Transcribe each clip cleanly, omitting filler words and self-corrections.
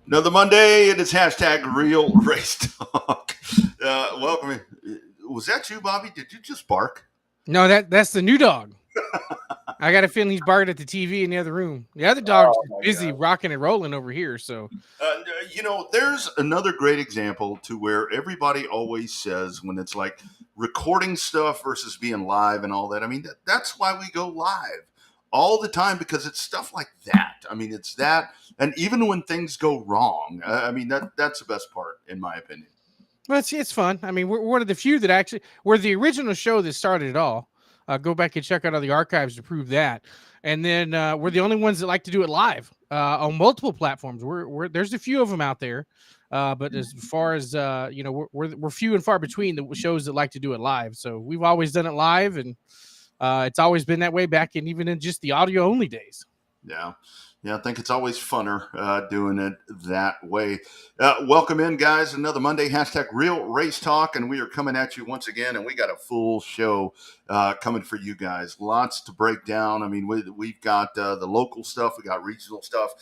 Another Monday, it is hashtag Real Race Talk. Welcome. Was that you, Bobby? Did you just bark? No, that's the new dog. I got a feeling he's barking at the TV in the other room. The other dog's busy rocking and rolling over here. So, there's another great example to where everybody always says when it's like recording stuff versus being live and all that. I mean, that's why we go live all the time, because it's stuff like that. I mean, it's that. And even when things go wrong, I mean, that's the best part, in my opinion. Well, it's fun. I mean, we're one of the few that actually, we're the original show that started it all. Go back and check out all the archives to prove that. And then we're the only ones that like to do it live on multiple platforms. There's a few of them out there, but as far as we're few and far between the shows that like to do it live. So we've always done it live, and it's always been that way back, and even in just the audio only days. Yeah. I think it's always funner doing it that way. Welcome in, guys. Another Monday, hashtag Real Race Talk, and we are coming at you once again, and we got a full show coming for you guys. Lots to break down. I mean, we've got the local stuff. We got regional stuff.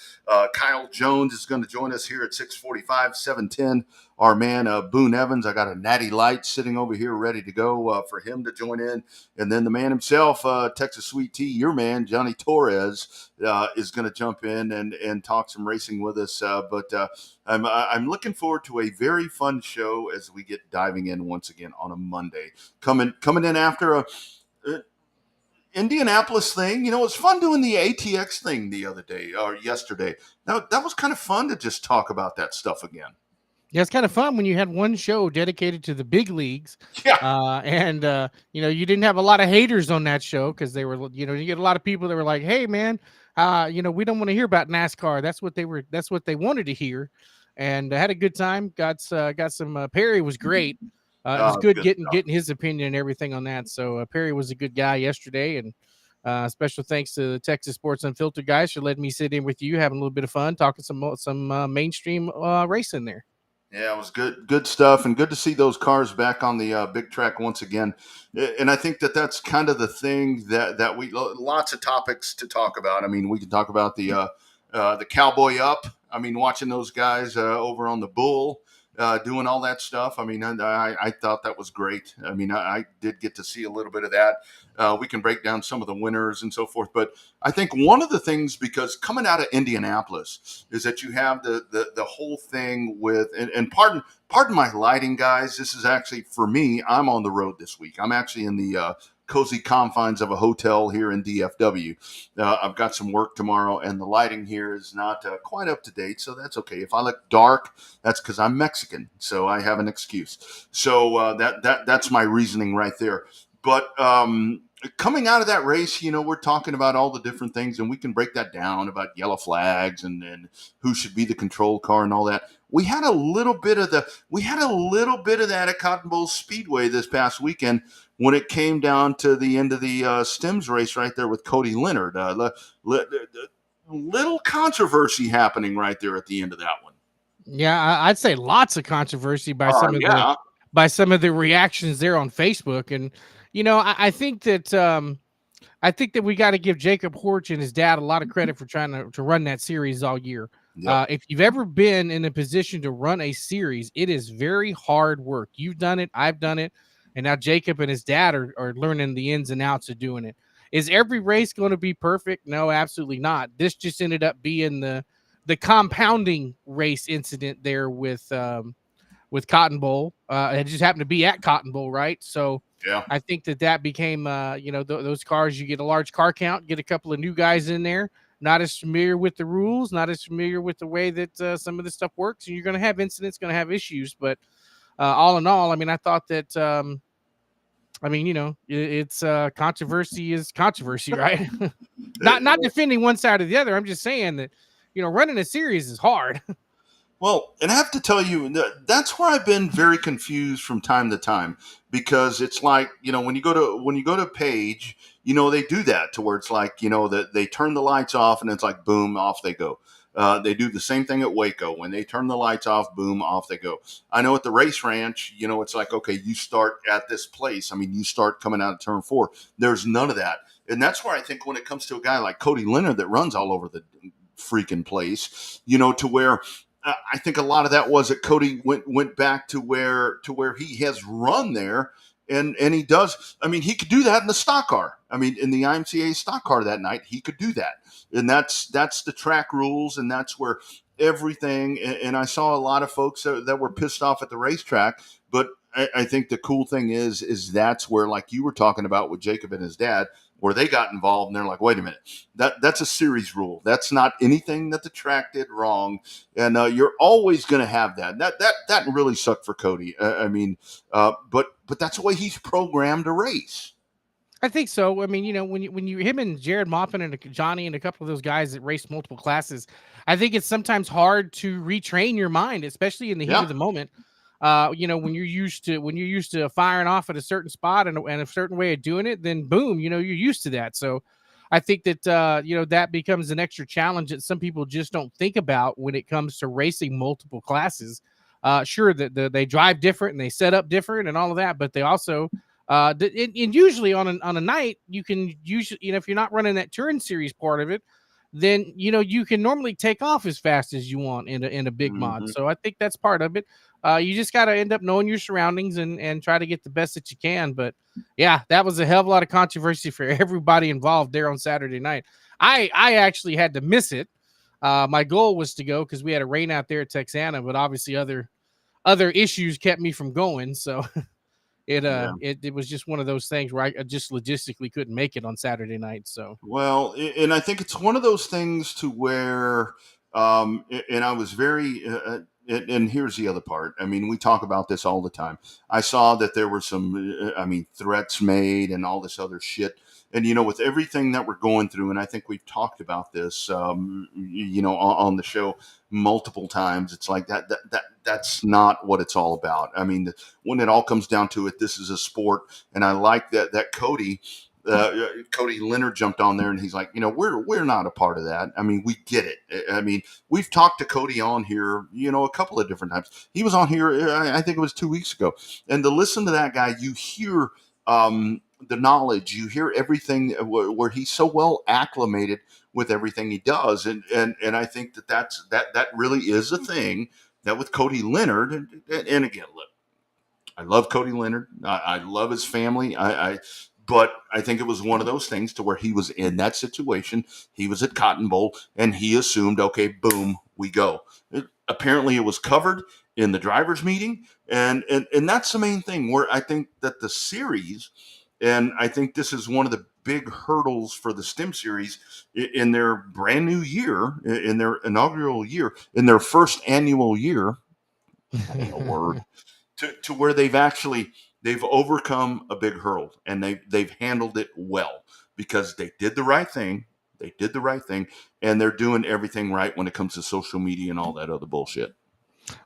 Kyle Jones is going to join us here at 6:45, 7:10. Our man, Boone Evans. I got a Natty Light sitting over here ready to go for him to join in. And then the man himself, Texas Sweet Tea, your man, Johnny Torres, is going to jump in and talk some racing with us. But I'm looking forward to a very fun show as we get diving in once again on a Monday. Coming in after a Indianapolis thing. You know, it was fun doing the ATX thing the other day or yesterday. That was kind of fun to just talk about that stuff again. Yeah, it's kind of fun when you had one show dedicated to the big leagues. Yeah. You didn't have a lot of haters on that show because they were, you get a lot of people that were like, hey, man, we don't want to hear about NASCAR. That's what they wanted to hear. And I had a good time. Got some Perry was great. It was good getting his opinion and everything on that. So Perry was a good guy yesterday. And special thanks to the Texas Sports Unfiltered guys for letting me sit in with you, having a little bit of fun, talking some mainstream racing there. Yeah, it was good stuff, and good to see those cars back on the big track once again. And I think that's kind of the thing that we lots of topics to talk about. I mean, we can talk about the Cowboy Up. I mean, watching those guys over on the Bull doing all that stuff. I mean, I thought that was great. I mean, I did get to see a little bit of that. We can break down some of the winners and so forth. But I think one of the things, because coming out of Indianapolis, is that you have the whole thing with, and pardon my lighting, guys. This is actually, for me, I'm on the road this week. I'm actually in the cozy confines of a hotel here in DFW. I've got some work tomorrow, and the lighting here is not quite up to date, so that's okay. If I look dark, that's because I'm Mexican, so I have an excuse. So that's my reasoning right there. But coming out of that race, we're talking about all the different things, and we can break that down about yellow flags and who should be the control car and all that. We had a little bit of that at Cotton Bowl Speedway this past weekend when it came down to the end of the Stims race right there with Cody Leonard. Little controversy happening right there at the end of that one. Yeah, I'd say lots of controversy by Yeah. some of the reactions there on Facebook, and I think that we got to give Jacob Horch and his dad a lot of credit for trying to run that series all year. Yep. If you've ever been in a position to run a series, it is very hard work. You've done it, I've done it, and now Jacob and his dad are learning the ins and outs of doing it. Is every race going to be perfect? No, absolutely not. This just ended up being the compounding race incident there with Cotton Bowl. It just happened to be at Cotton Bowl, right? So Yeah. I think that became, those cars, you get a large car count, get a couple of new guys in there, not as familiar with the rules, not as familiar with the way that some of this stuff works. And you're going to have incidents, going to have issues. But all in all, I mean, I thought that, it's controversy is controversy, right? not defending one side or the other. I'm just saying that, running a series is hard. Well, and I have to tell you, that's where I've been very confused from time to time, because it's like, when you go to Page, they do that to where it's like, that they turn the lights off and it's like, boom, off they go. They do the same thing at Waco. When they turn the lights off, boom, off they go. I know at the race ranch, it's like, okay, you start at this place. I mean, you start coming out of turn 4. There's none of that. And that's where I think when it comes to a guy like Cody Leonard that runs all over the freaking place, to where I think a lot of that was that Cody went back to where he has run there, and he does. I mean, he could do that in the stock car. I mean, in the IMCA stock car that night, he could do that, and that's the track rules, and that's where everything. And I saw a lot of folks that were pissed off at the racetrack, but I think the cool thing is that's where, like you were talking about with Jacob and his dad, where they got involved and they're like, wait a minute, that's a series rule. That's not anything that the track did wrong. And you're always going to have that. That really sucked for Cody. But that's the way he's programmed to race. I think so. I mean, when you him and Jared Maupin and Johnny and a couple of those guys that raced multiple classes, I think it's sometimes hard to retrain your mind, especially in the heat of the moment. When you're used to firing off at a certain spot and a certain way of doing it, then boom, you're used to that. So I think that that becomes an extra challenge that some people just don't think about when it comes to racing multiple classes. Sure, that they drive different and they set up different and all of that, but they also and usually on a night you can usually, if you're not running that turn series part of it, then you can normally take off as fast as you want in a big mod. So I think that's part of it. You just got to end up knowing your surroundings and try to get the best that you can. But yeah, that was a hell of a lot of controversy for everybody involved there on Saturday night. I actually had to miss it. My goal was to go because we had a rain out there at Texana, but obviously other issues kept me from going. So it was just one of those things where I just logistically couldn't make it on Saturday night. So well, and I think it's one of those things to where, and I was very. And here's the other part. I mean, we talk about this all the time. I saw that there were some, threats made and all this other shit. And, with everything that we're going through, and I think we've talked about this, on the show multiple times, it's like that's not what it's all about. I mean, when it all comes down to it, this is a sport. And I like that Cody Leonard jumped on there and he's like, we're not a part of that. I mean, we get it. I mean, we've talked to Cody on here, a couple of different times. He was on here, I think it was 2 weeks ago. And to listen to that guy, you hear the knowledge, you hear everything where he's so well acclimated with everything he does. And I think that really is a thing that with Cody Leonard. And again, look, I love Cody Leonard. I love his family. But I think it was one of those things to where he was in that situation. He was at Cotton Bowl and he assumed, okay, boom, we go. Apparently it was covered in the driver's meeting. And that's the main thing where I think that the series, and I think this is one of the big hurdles for the STEM series in their brand new year, in their inaugural year, in their first annual year, that ain't a word, to where they've actually they've overcome a big hurdle, and they've handled it well because they did the right thing. They did the right thing, and they're doing everything right when it comes to social media and all that other bullshit.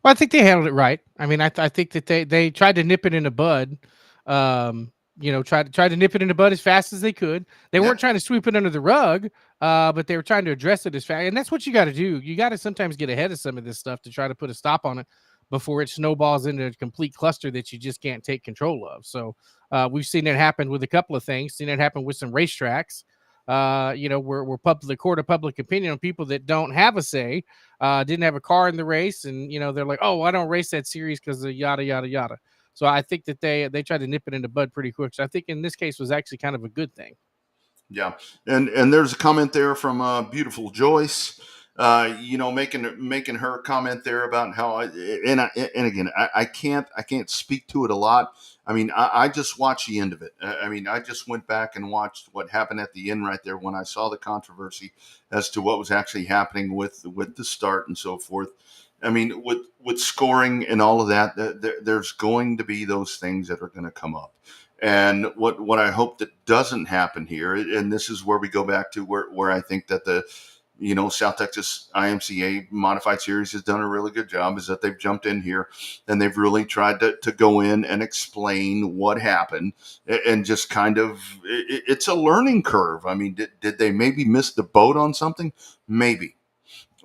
Well, I think they handled it right. I mean, I think that they tried to nip it in the bud. Tried to nip it in the bud as fast as they could. They Yeah, weren't trying to sweep it under the rug, but they were trying to address it as fast. And that's what you got to do. You got to sometimes get ahead of some of this stuff to try to put a stop on it before it snowballs into a complete cluster that you just can't take control of. So we've seen it happen with a couple of things. Seen it happen with some racetracks. We're the court of public opinion on people that don't have a say, didn't have a car in the race, and they're like, oh, I don't race that series because of yada yada yada. So I think that they tried to nip it in the bud pretty quick. So I think in this case was actually kind of a good thing. yeah, and there's a comment there from beautiful Joyce. Making her comment there about how and again I can't speak to it a lot. I mean, I just watched the end of it. I mean, I just went back and watched what happened at the end right there when I saw the controversy as to what was actually happening with the start and so forth. I mean, with scoring and all of that, there's going to be those things that are going to come up. And what I hope that doesn't happen here, and this is where we go back to where I think that the South Texas IMCA Modified Series has done a really good job, is that they've jumped in here and they've really tried to go in and explain what happened, and just kind of it's a learning curve. I mean, did they maybe miss the boat on something? Maybe.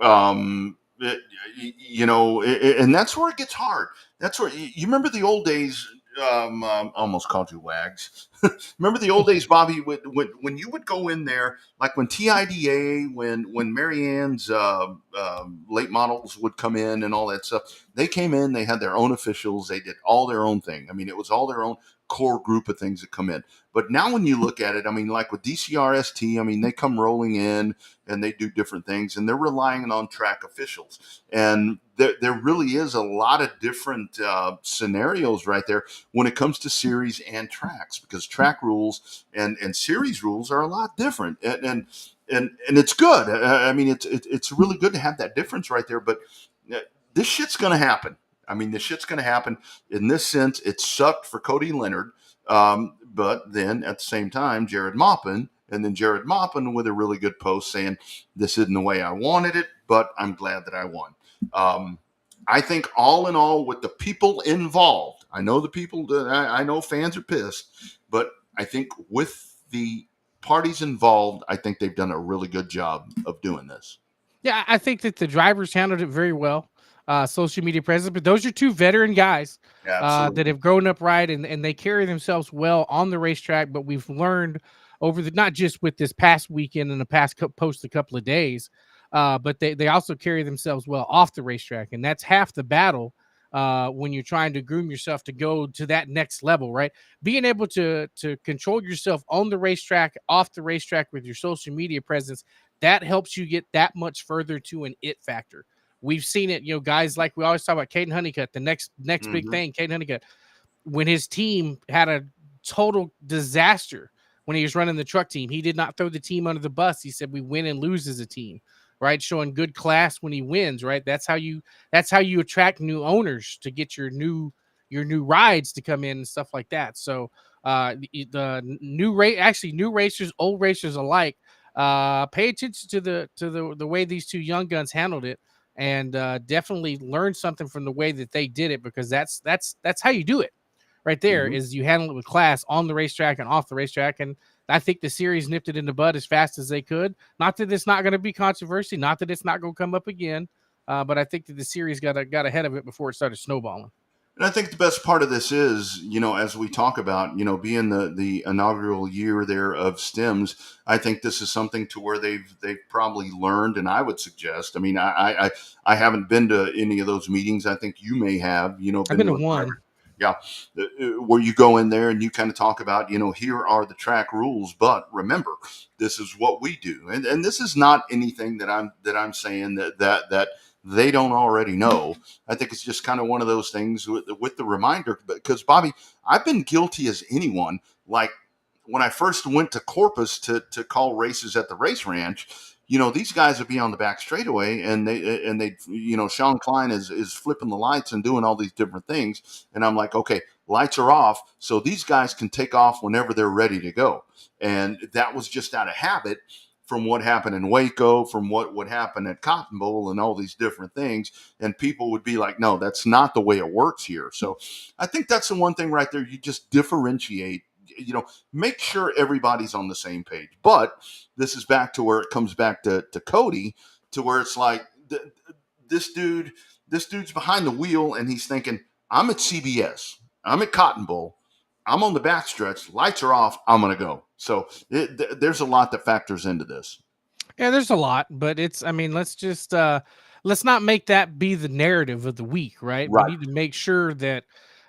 um and that's where it gets hard. That's where you remember the old days. Almost called you wags. Remember the old days, Bobby, when you would go in there, like when TIDA, when Marianne's late models would come in and all that stuff. They came in, they had their own officials, they did all their own thing. I mean, it was all their own core group of things that come in. But now when you look at it, I mean, like with DCRST, I mean, they come rolling in and they do different things, and they're relying on track officials. And there really is a lot of different scenarios right there when it comes to series and tracks, because track rules and series rules are a lot different. And it's good. I mean, it's really good to have that difference right there. But this shit's going to happen. I mean, this shit's going to happen. In this sense, it sucked for Cody Leonard. But then at the same time, Jared Maupin with a really good post saying, this isn't the way I wanted it, but I'm glad that I won. I think all in all, with the people involved, I know the people, I know fans are pissed, but I think with the parties involved, I think they've done a really good job of doing this. Yeah, I think that the drivers handled it very well. Social media presence, but those are two veteran guys that Absolutely. have grown up right, and they carry themselves well on the racetrack. But we've learned over the not just with this past weekend and the past post a couple of days, but they also carry themselves well off the racetrack, and that's half the battle when you're trying to groom yourself to go to that next level, right? Being able to control yourself on the racetrack, off the racetrack with your social media presence, that helps you get that much further to an it factor. We've seen it, guys like we always talk about Caden Honeycutt, the next big thing, Caden Honeycutt, when his team had a total disaster when he was running the truck team. He did not throw the team under the bus. He said we win and lose as a team, right? Showing good class when he wins, right? That's how you attract new owners to get your new rides to come in and stuff like that. So the new racers, old racers alike, pay attention to the way these two young guns handled it, and definitely learn something from the way that they did it, because that's how you do it right there. Mm-hmm. Is you handle it with class on the racetrack and off the racetrack. And I think the series nipped it in the bud as fast as they could. Not that it's not going to be controversy, not that it's not going to come up again, but I think that the series got ahead of it before it started snowballing. And I think the best part of this is, as we talk about, being the inaugural year there of STEMs, I think this is something to where they've probably learned. And I would suggest, I mean, I haven't been to any of those meetings. I think you may have, I've been to one. yeah, where you go in there and you kind of talk about, here are the track rules, but remember, this is what we do. And this is not anything that I'm saying that they don't already know. I think it's just kind of one of those things with the reminder, because Bobby, I've been guilty as anyone. Like when I first went to Corpus to call races at the race ranch, these guys would be on the back straightaway, and they Sean Klein is flipping the lights and doing all these different things. And I'm like, okay, lights are off, so these guys can take off whenever they're ready to go. And that was just out of habit from what happened in Waco, from what would happen at Cotton Bowl and all these different things. And people would be like, no, that's not the way it works here. So I think that's the one thing right there. You just differentiate, make sure everybody's on the same page. But this is back to where it comes back to Cody, to where it's like this dude's behind the wheel and he's thinking, I'm at CBS, I'm at Cotton Bowl, I'm on the backstretch, lights are off, I'm going to go. So there's a lot that factors into this. Yeah, there's a lot, but I mean, let's not make that be the narrative of the week, right? We Right. need to make sure that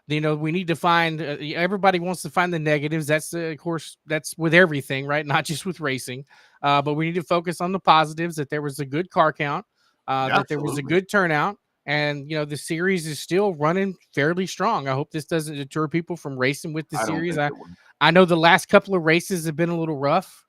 we need to find everybody wants to find the negatives. That's of course that's with everything, right? Not just with racing. But we need to focus on the positives, that there was a good car count, that there was a Absolutely. good turnout, and the series is still running fairly strong. I hope this doesn't deter people from racing with the I don't series. think I it would. I know the last couple of races have been a little rough,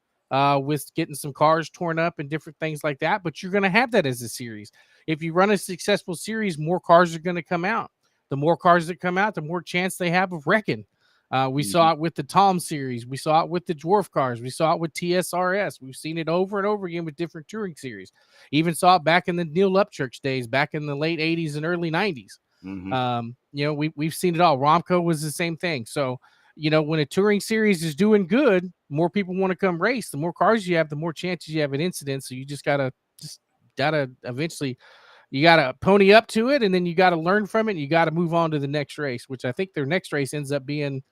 with getting some cars torn up and different things like that. But you're going to have that as a series. If you run a successful series, more cars are going to come out. The more cars that come out, the more chance they have of wrecking. We Mhm. saw it with the Tom series. We saw it with the Dwarf cars. We saw it with TSRS. We've seen it over and over again with different touring series. Even saw it back in the Neil Upchurch days, back in the late 80s and early 90s. Mhm. We've seen it all. Romco was the same thing. So, when a touring series is doing good, more people want to come race. The more cars you have, the more chances you have an incident. So you just gotta eventually you gotta pony up to it, and then you gotta learn from it. And you gotta move on to the next race, which I think their next race ends up being.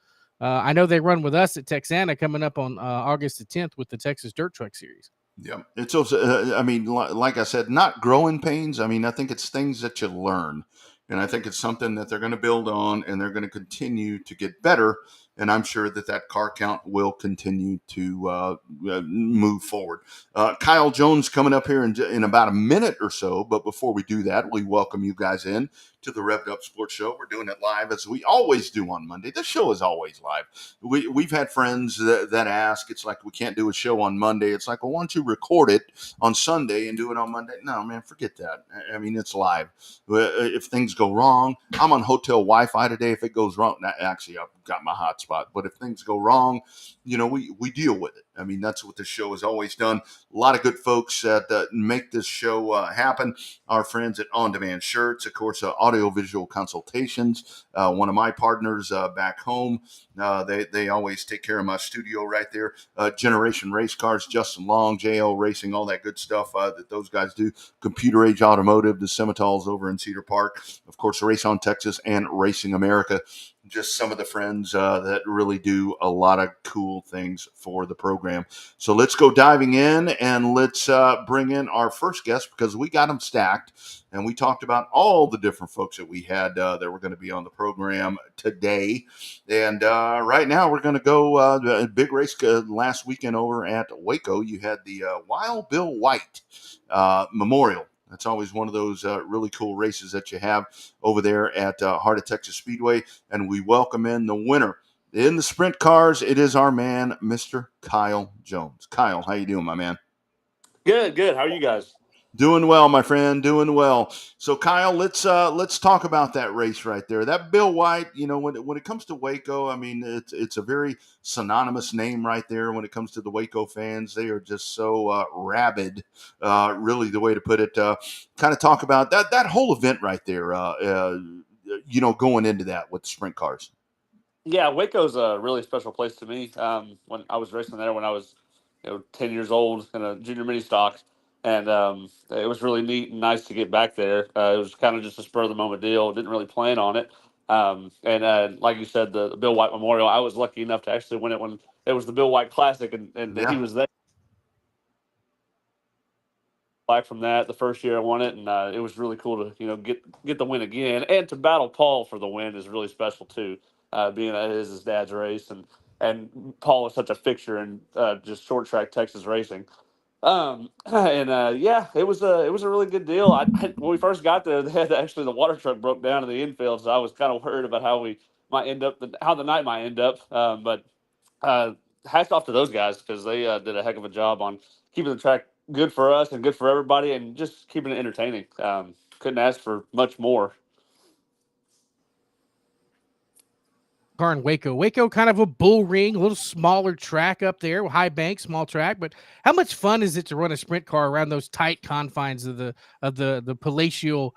I know they run with us at Texana coming up on August the 10th with the Texas Dirt Truck Series. Yeah, it's also. I mean, like I said, not growing pains. I mean, I think it's things that you learn, and I think it's something that they're going to build on, and they're going to continue to get better. And I'm sure that car count will continue to move forward. Kyle Jones coming up here in about a minute or so. But before we do that, we welcome you guys in to the Revved Up Sports Show. We're doing it live as we always do on Monday. This show is always live. We've had friends that ask, it's like, we can't do a show on Monday. It's like, well, why don't you record it on Sunday and do it on Monday? No, man, forget that. I mean, it's live. If things go wrong, I'm on hotel Wi-Fi today. If it goes wrong, actually, I've got my hotspot. But if things go wrong, we deal with it. I mean, that's what this show has always done. A lot of good folks that make this show happen. Our friends at On Demand Shirts, of course, audiovisual consultations. One of my partners back home, they always take care of my studio right there. Generation Race Cars, Justin Long, JL Racing, all that good stuff that those guys do. Computer Age Automotive, the Scimitals over in Cedar Park. Of course, Race on Texas and Racing America. Just some of the friends that really do a lot of cool things for the program. So let's go diving in, and let's bring in our first guest, because we got them stacked, and we talked about all the different folks that we had that were going to be on the program today. And right now we're going to go big race last weekend over at Waco. You had the Wild Bill White Memorial. That's always one of those really cool races that you have over there at Heart of Texas Speedway. And we welcome in the winner. In the sprint cars, it is our man, Mr. Kyle Jones. Kyle, how you doing, my man? Good, good. How are you guys? Doing well, my friend. Doing well. So, Kyle, let's talk about that race right there. That Bill White. When it comes to Waco, I mean, it's a very synonymous name right there. When it comes to the Waco fans, they are just so rabid. Really, the way to put it. Kind of talk about that whole event right there. Going into that with the sprint cars. Yeah, Waco's a really special place to me. When I was racing there when I was, 10 years old in a junior mini stock, and it was really neat and nice to get back there. It was kind of just a spur of the moment deal. Didn't really plan on it. And like you said, the Bill White Memorial. I was lucky enough to actually win it when it was the Bill White Classic, and he Yeah. was there. Back from that, the first year I won it, and it was really cool to get the win again, and to battle Paul for the win is really special too. Being that it is his dad's race, and Paul is such a fixture in just short track Texas racing. And yeah, it was a really good deal. When we first got there, they had actually the water truck broke down in the infield, so I was kind of worried about how we might end up, how the night might end up. But uh, hats off to those guys because they did a heck of a job on keeping the track good for us and good for everybody, and just keeping it entertaining. Couldn't ask for much more. car in Waco. Waco, kind of a bull ring, a little smaller track up there, high bank, small track. But how much fun is it to run a sprint car around those tight confines of the palatial,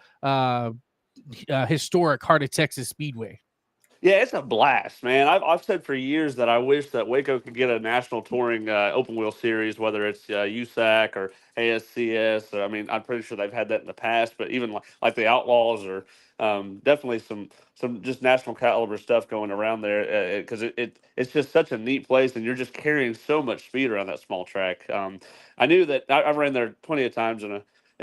historic Heart of Texas Speedway? Yeah, it's a blast, man. I've said for years that I wish that Waco could get a national touring open wheel series, whether it's USAC or ASCS. Or, I mean, I'm pretty sure they've had that in the past, but even like the Outlaws or definitely some just national caliber stuff going around there because it's just such a neat place, and you're just carrying so much speed around that small track. I knew that I've ran there plenty of times in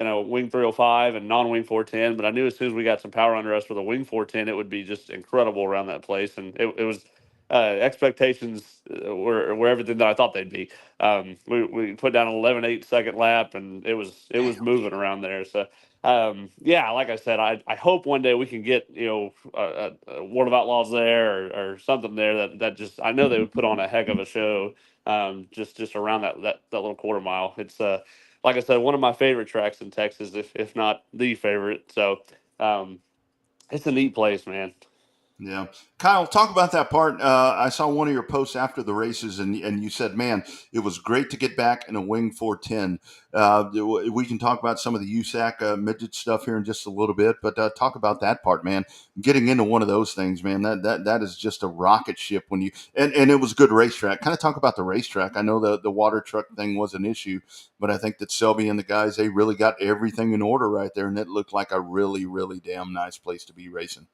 a wing 305 and non-wing 410, but I knew as soon as we got some power under us with a wing 410, it would be just incredible around that place. And it was expectations were everything that I thought they'd be. We put down an 11.8 second lap, and it was moving around there. So yeah, like I said, I hope one day we can get a World of Outlaws there or something there that just I know they would put on a heck of a show just around that little quarter mile. It's like I said, one of my favorite tracks in Texas, if not the favorite. So it's a neat place, man. Yeah. Kyle, talk about that part. I saw one of your posts after the races, and you said, man, it was great to get back in a wing 410. We can talk about some of the USAC midget stuff here in just a little bit, but talk about that part, man. Getting into one of those things, man, that is just a rocket ship when you, and it was a good racetrack. Kind of talk about the racetrack. I know the water truck thing was an issue, but I think that Selby and the guys, they really got everything in order right there, and it looked like a really, really damn nice place to be racing.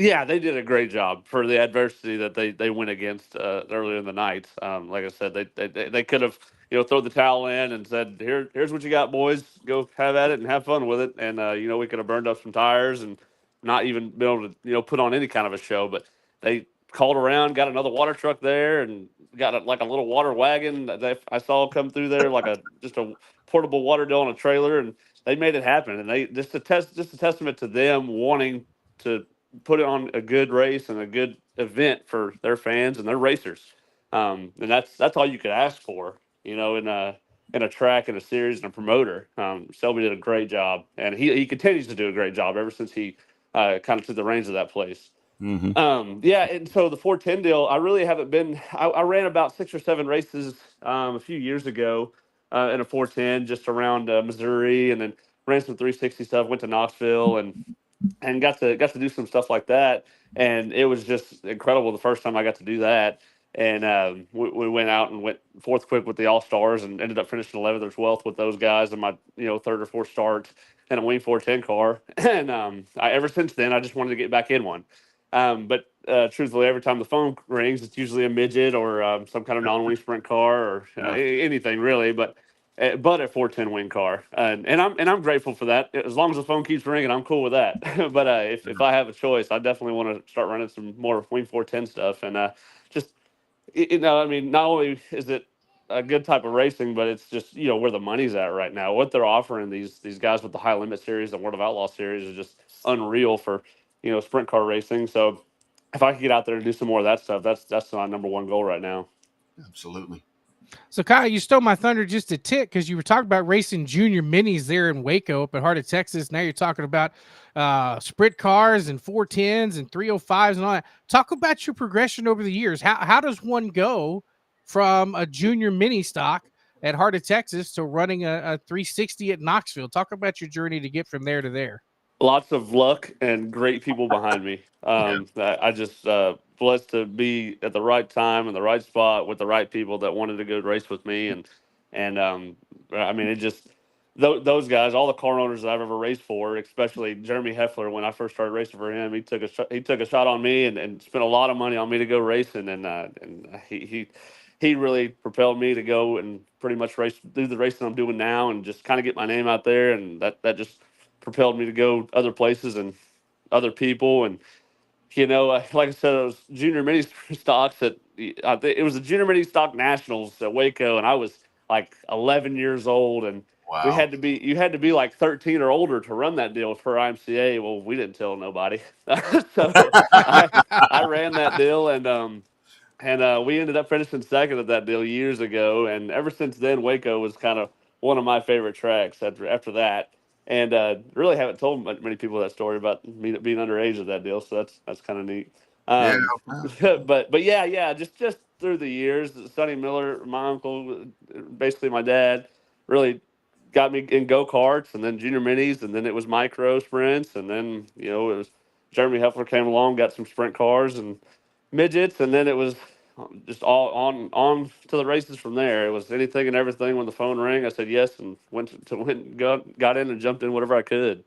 Yeah, they did a great job for the adversity that they went against earlier in the night. Like I said, they could have thrown the towel in and said, here's what you got, boys. Go have at it and have fun with it. And we could have burned up some tires and not even been able to put on any kind of a show. But they called around, got another water truck there, and got like a little water wagon that I saw come through there, like just a portable water doll on a trailer, and they made it happen. And they just a testament to them wanting to put it on a good race and a good event for their fans and their racers. And that's all you could ask for, in a track and a series and a promoter. Selby did a great job, and he continues to do a great job ever since he kind of took the reins of that place. Mm-hmm. Yeah, and so the 410 deal, I really haven't been. I ran about 6 or 7 races a few years ago in a 410 just around Missouri, and then ran some 360 stuff. Went to Knoxville and got to do some stuff like that, and it was just incredible the first time I got to do that. And we went out and went fourth quick with the All Stars, and ended up finishing 11th or 12th with those guys in my third or fourth start in a Wing 410 car. And ever since then I just wanted to get back in one. But truthfully, every time the phone rings, it's usually a midget or some kind of non-wing sprint car or Yeah. anything really. But a 410 wing car, and I'm grateful for that. As long as the phone keeps ringing, I'm cool with that. But if I have a choice, I definitely want to start running some more wing 410 stuff, and just I mean, not only is it a good type of racing, but it's just where the money's at right now. What they're offering these guys with the high limit series, the World of Outlaw series, is just unreal for sprint car racing. So if I could get out there and do some more of that stuff, that's my number one goal right now. Absolutely. So, Kyle, you stole my thunder just a tick because you were talking about racing junior minis there in Waco up at Heart of Texas. Now you're talking about sprint cars and 410s and 305s and all that. Talk about your progression over the years. How does one go from a junior mini stock at Heart of Texas to running a 360 at Knoxville? Talk about your journey to get from there to there. Lots of luck and great people behind me. I just blessed to be at the right time in the right spot with the right people that wanted to go race with me, and I mean it just those guys, all the car owners that I've ever raced for, especially Jeremy Heffler. When I first started racing for him, he took a shot on me and spent a lot of money on me to go racing, and he really propelled me to go and pretty much do the racing I'm doing now, and just kind of get my name out there, and that just propelled me to go other places and other people. And like I said, it was junior mini stocks at I think it was the junior mini stock nationals at Waco, and I was like 11 years old, and you Wow. had to be like 13 or older to run that deal for IMCA. Well, we didn't tell nobody, so I ran that deal, and we ended up finishing second at that deal years ago. And ever since then, Waco was kind of one of my favorite tracks after that. And really haven't told many people that story about me being underage at that deal. So that's kind of neat. Yeah. But yeah, just through the years, Sonny Miller, my uncle, basically my dad, really got me in go karts, and then junior minis, and then it was micro sprints, and then it was Jeremy Heffler came along, got some sprint cars and midgets, and then it was just all on to the races from there. It was anything and everything. When the phone rang, I said yes, and got in and jumped in whatever I could.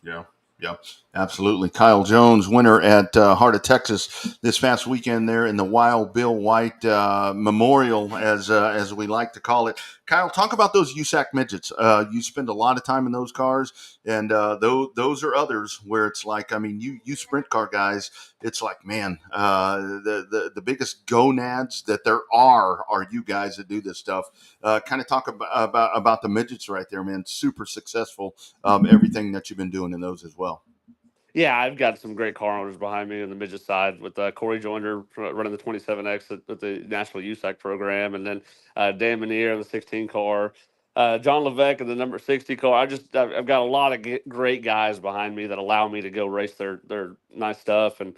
Yeah. Yeah, absolutely. Kyle Jones, winner at Heart of Texas this past weekend there in the Wild Bill White Memorial, as we like to call it. Kyle, talk about those USAC midgets. You spend a lot of time in those cars, and those are others where it's like, I mean, you sprint car guys, it's like, man, the biggest gonads that there are you guys that do this stuff. Kind of talk about the midgets right there, man. Super successful. Everything that you've been doing in those as well. Yeah, I've got some great car owners behind me on the midget side with Corey Joyner running the 27X at the National USAC program, and then Dan Minier in the 16 car, John Levesque in the number 60 car. I've got a lot of great guys behind me that allow me to go race their nice stuff and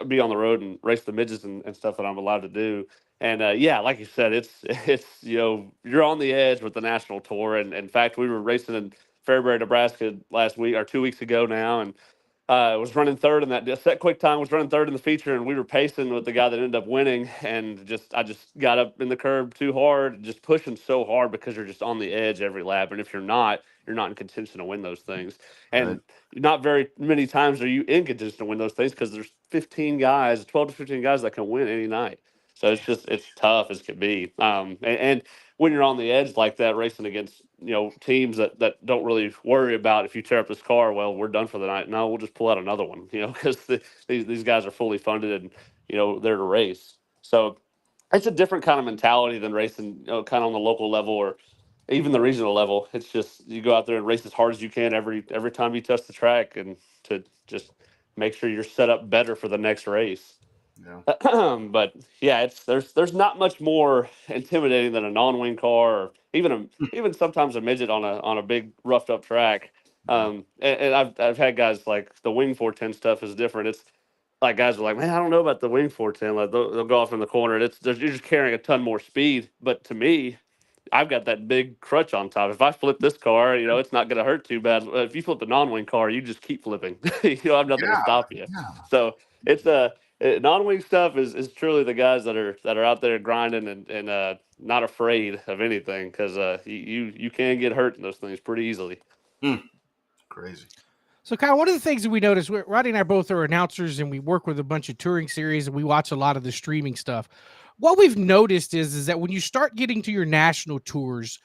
be on the road and race the midgets and stuff that I'm allowed to do. And yeah, like you said, it's you're on the edge with the national tour. And in fact, we were racing in Fairbury, Nebraska last week or 2 weeks ago now, and was running third in that set quick time, was running third in the feature, and we were pacing with the guy that ended up winning. And I just got up in the curb too hard, just pushing so hard because you're just on the edge every lap. And if you're not in contention to win those things. Right. And not very many times are you in contention to win those things because there's 15 guys, 12 to 15 guys that can win any night. So it's tough as could be. And when you're on the edge like that, racing against teams that don't really worry about if you tear up this car, well, we're done for the night. No, we'll just pull out another one, because these guys are fully funded and there to race. So it's a different kind of mentality than racing, kind of on the local level or even the regional level. It's just you go out there and race as hard as you can every time you touch the track, and to just make sure you're set up better for the next race. Yeah. But yeah, there's not much more intimidating than a non-wing car, or even sometimes a midget on a big roughed up track. Yeah. And I've had guys like the wing 410 stuff is different. It's like guys are like, man, I don't know about the wing 410. Like they'll go off in the corner. You're just carrying a ton more speed. But to me, I've got that big crutch on top. If I flip this car, it's not going to hurt too bad. If you flip the non-wing car, you just keep flipping. You don't have nothing to Yeah. stop you. Yeah. So it's non-wing stuff is truly the guys that are out there grinding and not afraid of anything, because you can get hurt in those things pretty easily. Crazy. So, Kyle, one of the things that we noticed, Roddy and I both are announcers, and we work with a bunch of touring series, and we watch a lot of the streaming stuff. What we've noticed is that when you start getting to your national tours,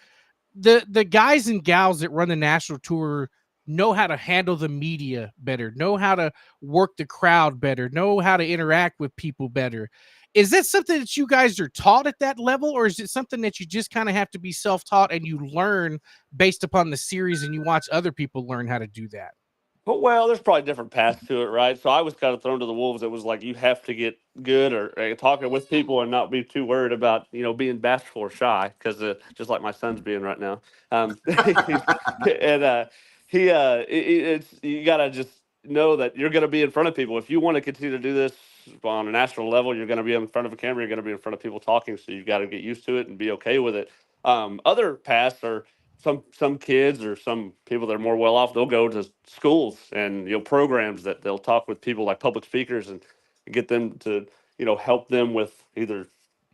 the guys and gals that run the national tour know how to handle the media better, know how to work the crowd better, know how to interact with people better. Is that something that you guys are taught at that level, or is it something that you just kind of have to be self-taught and you learn based upon the series and you watch other people learn how to do that? But well, there's probably different paths to it, right? So I was kind of thrown to the wolves. It was like you have to get good or talking with people and not be too worried about being bashful or shy, because just like my son's being right now. And it's you gotta just know that you're gonna be in front of people if you want to continue to do this on a national level. You're gonna be in front of a camera. You're gonna be in front of people talking. So you've got to get used to it and be okay with it. Other paths are some kids or some people that are more well off, they'll go to schools and programs that they'll talk with people like public speakers and get them to help them with either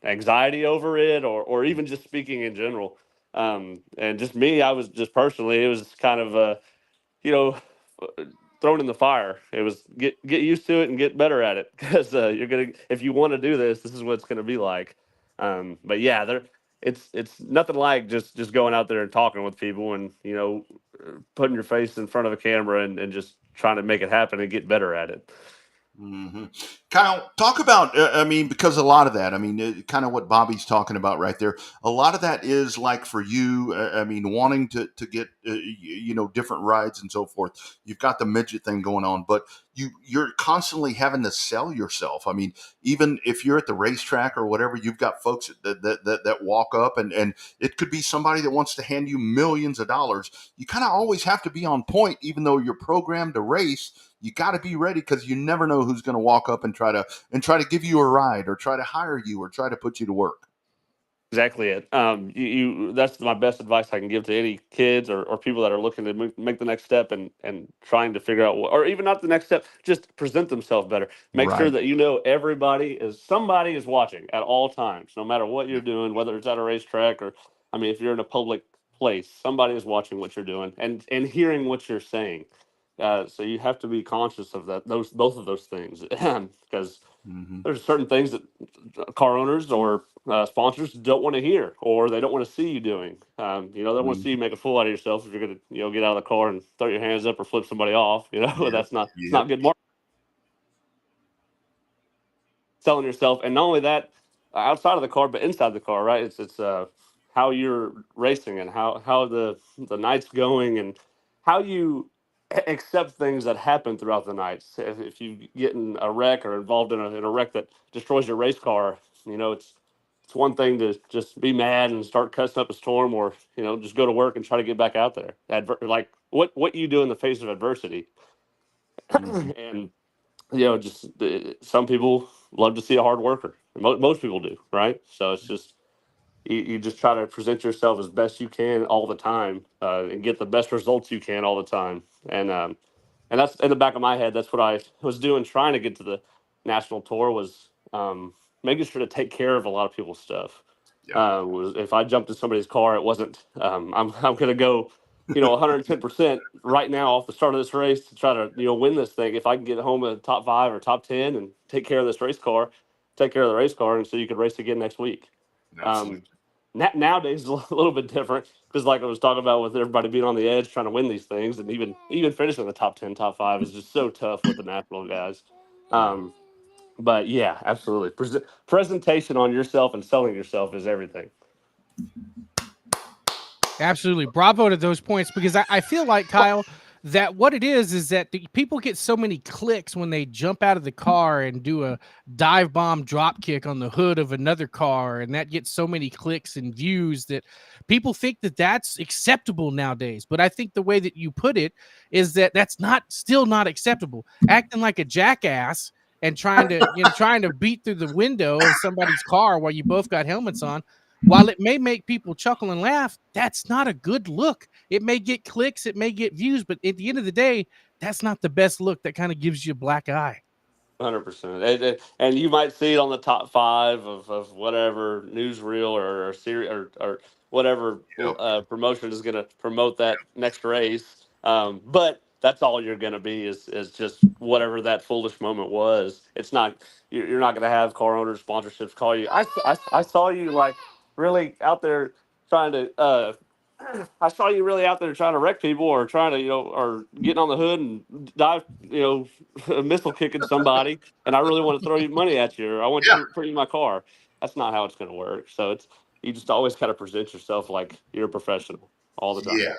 anxiety over it or even just speaking in general. And just me, I was just personally, it was kind of you know thrown in the fire. It was get used to it and get better at it, because you're gonna, if you want to do this is what it's gonna be like. But yeah, it's nothing like just going out there and talking with people and putting your face in front of a camera and just trying to make it happen and get better at it. Mm-hmm. Kyle, talk about, I mean, because a lot of that, I mean, kind of what Bobby's talking about right there, a lot of that is like for you, I mean, wanting to get, different rides and so forth. You've got the midget thing going on, but you're constantly having to sell yourself. I mean, even if you're at the racetrack or whatever, you've got folks that walk up and it could be somebody that wants to hand you millions of dollars. You kind of always have to be on point, even though you're programmed to race. you got to be ready because you never know who's going to walk up and try to give you a ride or try to hire you or try to put you to work. Exactly it. That's my best advice I can give to any kids or people that are looking to make the next step and trying to figure out or even not the next step, just present themselves better. Make sure Right. that somebody is watching at all times, no matter what you're doing, whether it's at a racetrack or, I mean, if you're in a public place, somebody is watching what you're doing and hearing what you're saying. So you have to be conscious of both of those things, because Mm-hmm. there's certain things that car owners or sponsors don't want to hear, or they don't want to see you doing. They don't want to see you make a fool out of yourself if you're going to, get out of the car and throw your hands up or flip somebody off. Yep. That's not, it's Yep. not good marketing. Selling yourself, and not only that, outside of the car, but inside the car, right? It's how you're racing and how the night's going and how you accept things that happen throughout the night. So if you get in a wreck or involved in a wreck that destroys your race car, it's one thing to just be mad and start cussing up a storm, or just go to work and try to get back out there. Like what you do in the face of adversity, Mm-hmm. and just some people love to see a hard worker. Most people do, right? So it's just you just try to present yourself as best you can all the time, and get the best results you can all the time. And that's in the back of my head. That's what I was doing, trying to get to the national tour, was making sure to take care of a lot of people's stuff. Yeah. Was if I jumped in somebody's car, it wasn't. I'm going to go, 110% right now off the start of this race to try to win this thing. If I can get home in top 5 or top 10 and take care of this race car, take care of the race car, and so you could race again next week. Absolutely. Nowadays it's a little bit different, because like I was talking about, with everybody being on the edge trying to win these things, and even finishing the top 10, top 5 is just so tough with the national guys. Um, but yeah, absolutely. Presentation on yourself and selling yourself is everything. Absolutely. Bravo to those points, because I feel like, Kyle, that what it is that the people get so many clicks when they jump out of the car and do a dive bomb drop kick on the hood of another car, and that gets so many clicks and views that people think that that's acceptable nowadays. But I think the way that you put it is that that's still not acceptable. Acting like a jackass and trying to beat through the window of somebody's car while you both got helmets on, while it may make people chuckle and laugh, that's not a good look. It may get clicks, it may get views, but at the end of the day, that's not the best look. That kind of gives you a black eye. 100%. And you might see it on the top 5 of whatever newsreel or series or whatever Yep. promotion is going to promote that next race. But that's all you're going to be, is just whatever that foolish moment was. It's not, you're not going to have car owners, sponsorships call you. I saw you like really out there trying to. I saw you really out there trying to wreck people, or trying to, or getting on the hood and dive, missile kicking somebody, and I really want to throw you money at you, or I want Yeah. you to put you in my car. That's not how it's going to work. So you just always kind of present yourself like you're a professional all the time. Yeah.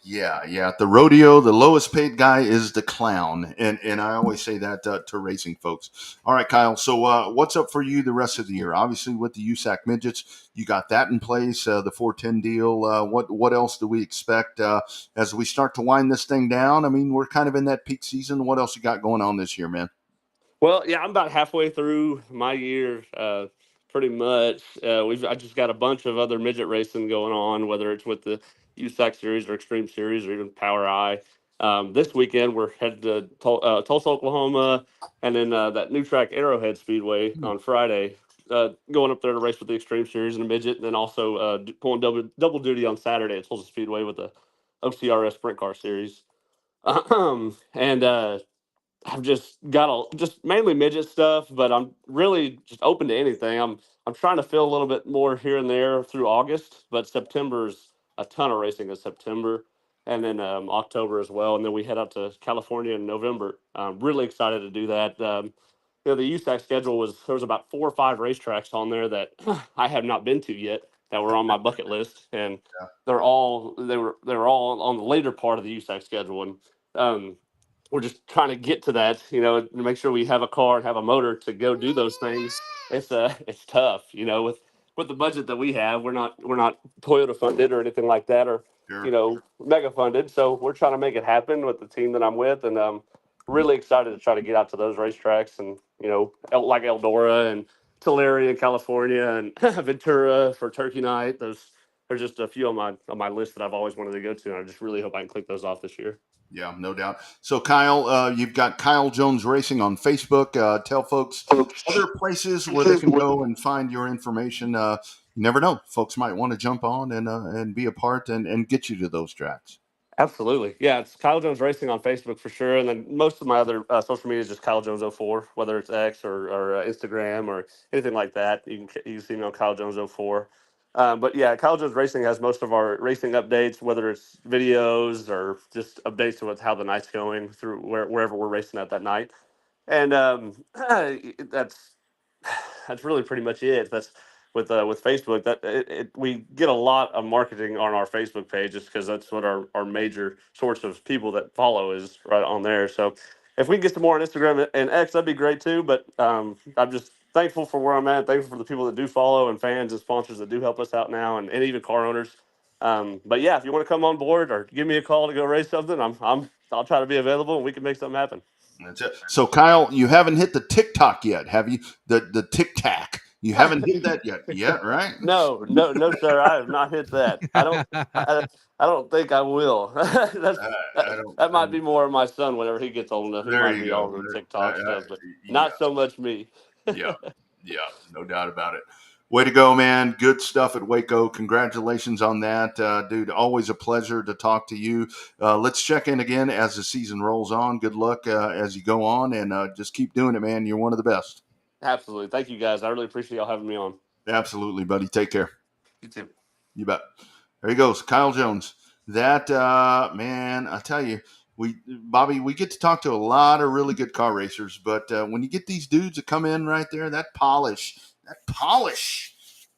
Yeah. At the rodeo, the lowest paid guy is the clown, and I always say that to racing folks. All right, Kyle. So what's up for you the rest of the year? Obviously, with the USAC midgets, you got that in place. The 410 deal. What else do we expect as we start to wind this thing down? I mean, we're kind of in that peak season. What else you got going on this year, man? Well, yeah, I'm about halfway through my year, pretty much. I just got a bunch of other midget racing going on, whether it's with the USAC series or Extreme Series or even Power Eye. This weekend we're headed to Tulsa, Oklahoma, and then that new track Arrowhead Speedway on Friday. Going up there to race with the Extreme Series and a midget, and then also pulling double duty on Saturday at Tulsa Speedway with the OCRS Sprint Car Series. And I've just got just mainly midget stuff, but I'm really just open to anything. I'm trying to feel a little bit more here and there through August, but September's a ton of racing in September, and then October as well, and then we head out to California in November. I'm really excited to do that. The USAC schedule there was about 4 or 5 racetracks on there that I have not been to yet that were on my bucket list, and they were all on the later part of the USAC schedule, and we're just trying to get to that, to make sure we have a car and have a motor to go do those things. It's tough, with the budget that we have. We're not Toyota funded or anything like that, or Sure. mega funded. So we're trying to make it happen with the team that I'm with, and really excited to try to get out to those racetracks, and like Eldora and Tulare in California, and Ventura for Turkey Night. Those are just a few on my list that I've always wanted to go to, and I just really hope I can click those off this year. Yeah, no doubt. So, Kyle, you've got Kyle Jones Racing on Facebook. Tell folks other places where they can go and find your information. You never know. Folks might want to jump on and be a part and get you to those tracks. Absolutely. Yeah, it's Kyle Jones Racing on Facebook for sure. And then most of my other social media is just Kyle Jones 04, whether it's X or Instagram or anything like that. You can see me on Kyle Jones 04. But yeah, Kyle Jones Racing has most of our racing updates, whether it's videos or just updates with how the night's going through wherever we're racing at that night. And that's that's really pretty much it. That's with Facebook. We get a lot of marketing on our Facebook page just because that's what our major source of people that follow is right on there. So if we can get some more on Instagram and X, that'd be great too. But I'm just thankful for where I'm at. Thankful for the people that do follow and fans and sponsors that do help us out now, and even car owners. But yeah, if you want to come on board or give me a call to go race something, I'll try to be available and we can make something happen. That's it. So, Kyle, you haven't hit the TikTok yet, have you? The Tic Tac. You haven't hit that yet, right? No, sir. I have not hit that. I don't think I will. That might be more of my son whenever he gets old enough. He There might you be go. all the TikTok stuff, but Yeah. not so much me. Yeah, no doubt about it. Way to go, man. Good stuff at Waco. Congratulations on that. Dude, always a pleasure to talk to you. Let's check in again as the season rolls on. Good luck as you go on, and just keep doing it, man. You're one of the best. Absolutely. Thank you, guys. I really appreciate y'all having me on. Absolutely, buddy. Take care. You too. You bet. There he goes, Kyle Jones. That man, I tell you, Bobby, we get to talk to a lot of really good car racers, but when you get these dudes that come in right there, that polish,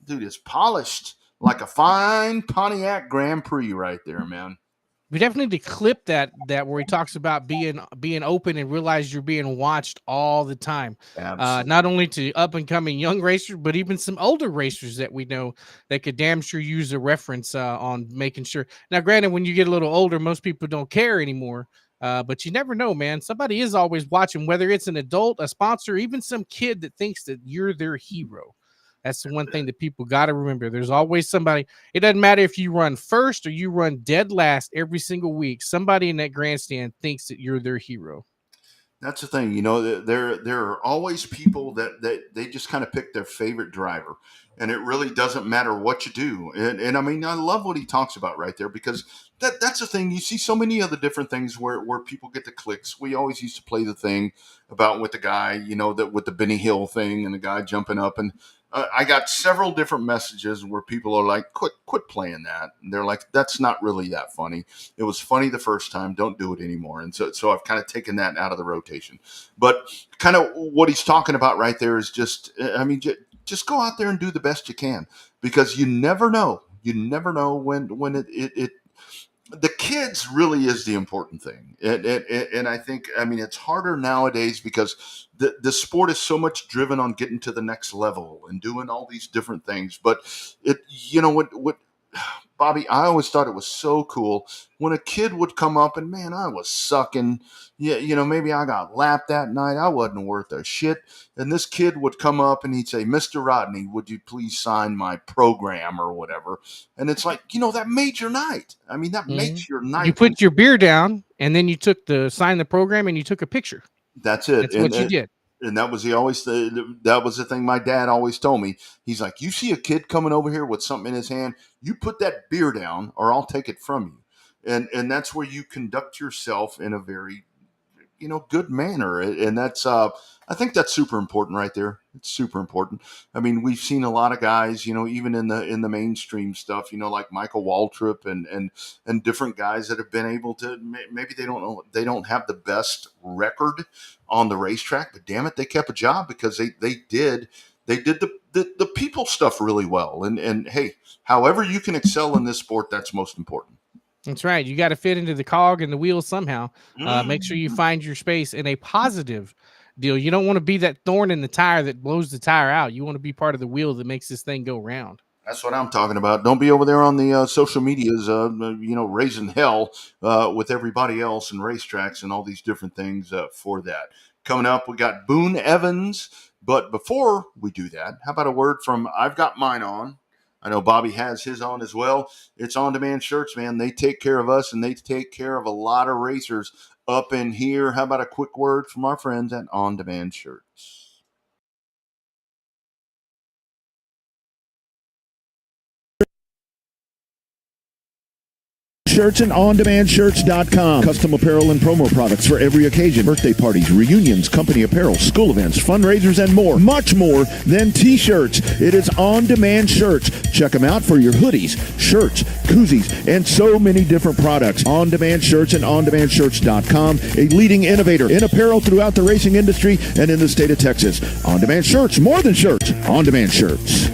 dude, is polished like a fine Pontiac Grand Prix right there, man. We definitely need to clip that where he talks about being open and realize you're being watched all the time. Not only to up and coming young racers, but even some older racers that we know that could damn sure use a reference on making sure. Now, granted, when you get a little older, most people don't care anymore. But you never know, man. Somebody is always watching, whether it's an adult, a sponsor, even some kid that thinks that you're their hero. That's the one thing that people got to remember. There's always somebody. It doesn't matter if you run first or you run dead last every single week. Somebody in that grandstand thinks that you're their hero. That's the thing, there are always people that they just kind of pick their favorite driver, and it really doesn't matter what you do. And I mean, I love what he talks about right there, because that's the thing. You see so many other different things where people get the clicks. We always used to play the thing about with the guy, that with the Benny Hill thing and the guy jumping up, and I got several different messages where people are like, quit playing that. And they're like, that's not really that funny. It was funny the first time. Don't do it anymore. And so I've kind of taken that out of the rotation. But kind of what he's talking about right there is just, I mean, just go out there and do the best you can, because you never know. You never know when it the kids really is the important thing. And I think, I mean, it's harder nowadays because the sport is so much driven on getting to the next level and doing all these different things. But what Bobby, I always thought it was so cool when a kid would come up and, man, I was sucking. Yeah, maybe I got lapped that night. I wasn't worth a shit. And this kid would come up and he'd say, Mr. Rodney, would you please sign my program or whatever? And it's like, that made your night. I mean, that makes your night. You put your beer down and then you signed the program and you took a picture. That's it. That's what you did. And that was that was the thing my dad always told me. He's like, you see a kid coming over here with something in his hand, you put that beer down or I'll take it from you. And that's where you conduct yourself in a very, good manner. And that's, I think that's super important right there. It's super important. I mean, we've seen a lot of guys, even in the mainstream stuff, like Michael Waltrip and different guys that have been able to, maybe they don't have the best record on the racetrack, but damn it, they kept a job because they did the people stuff really well. And hey, however you can excel in this sport, that's most important. That's right. You got to fit into the cog and the wheel somehow. Make sure you find your space in a positive deal. You don't want to be that thorn in the tire that blows the tire out. You want to be part of the wheel that makes this thing go round. That's what I'm talking about. Don't be over there on the social medias, raising hell with everybody else and racetracks and all these different things for that. Coming up, we got Boone Evans. But before we do that, how about a word from I've got mine on. I know Bobby has his on as well. It's On Demand Shirts, man. They take care of us and they take care of a lot of racers up in here. How about a quick word from our friends at On Demand Shirts? Shirts and OnDemandShirts.com. Custom apparel and promo products for every occasion. Birthday parties, reunions, company apparel, school events, fundraisers, and more. Much more than T-shirts. It is On Demand Shirts. Check them out for your hoodies, shirts, koozies, and so many different products. On Demand Shirts and OnDemandShirts.com. A leading innovator in apparel throughout the racing industry and in the state of Texas. On Demand Shirts, more than shirts. On Demand Shirts.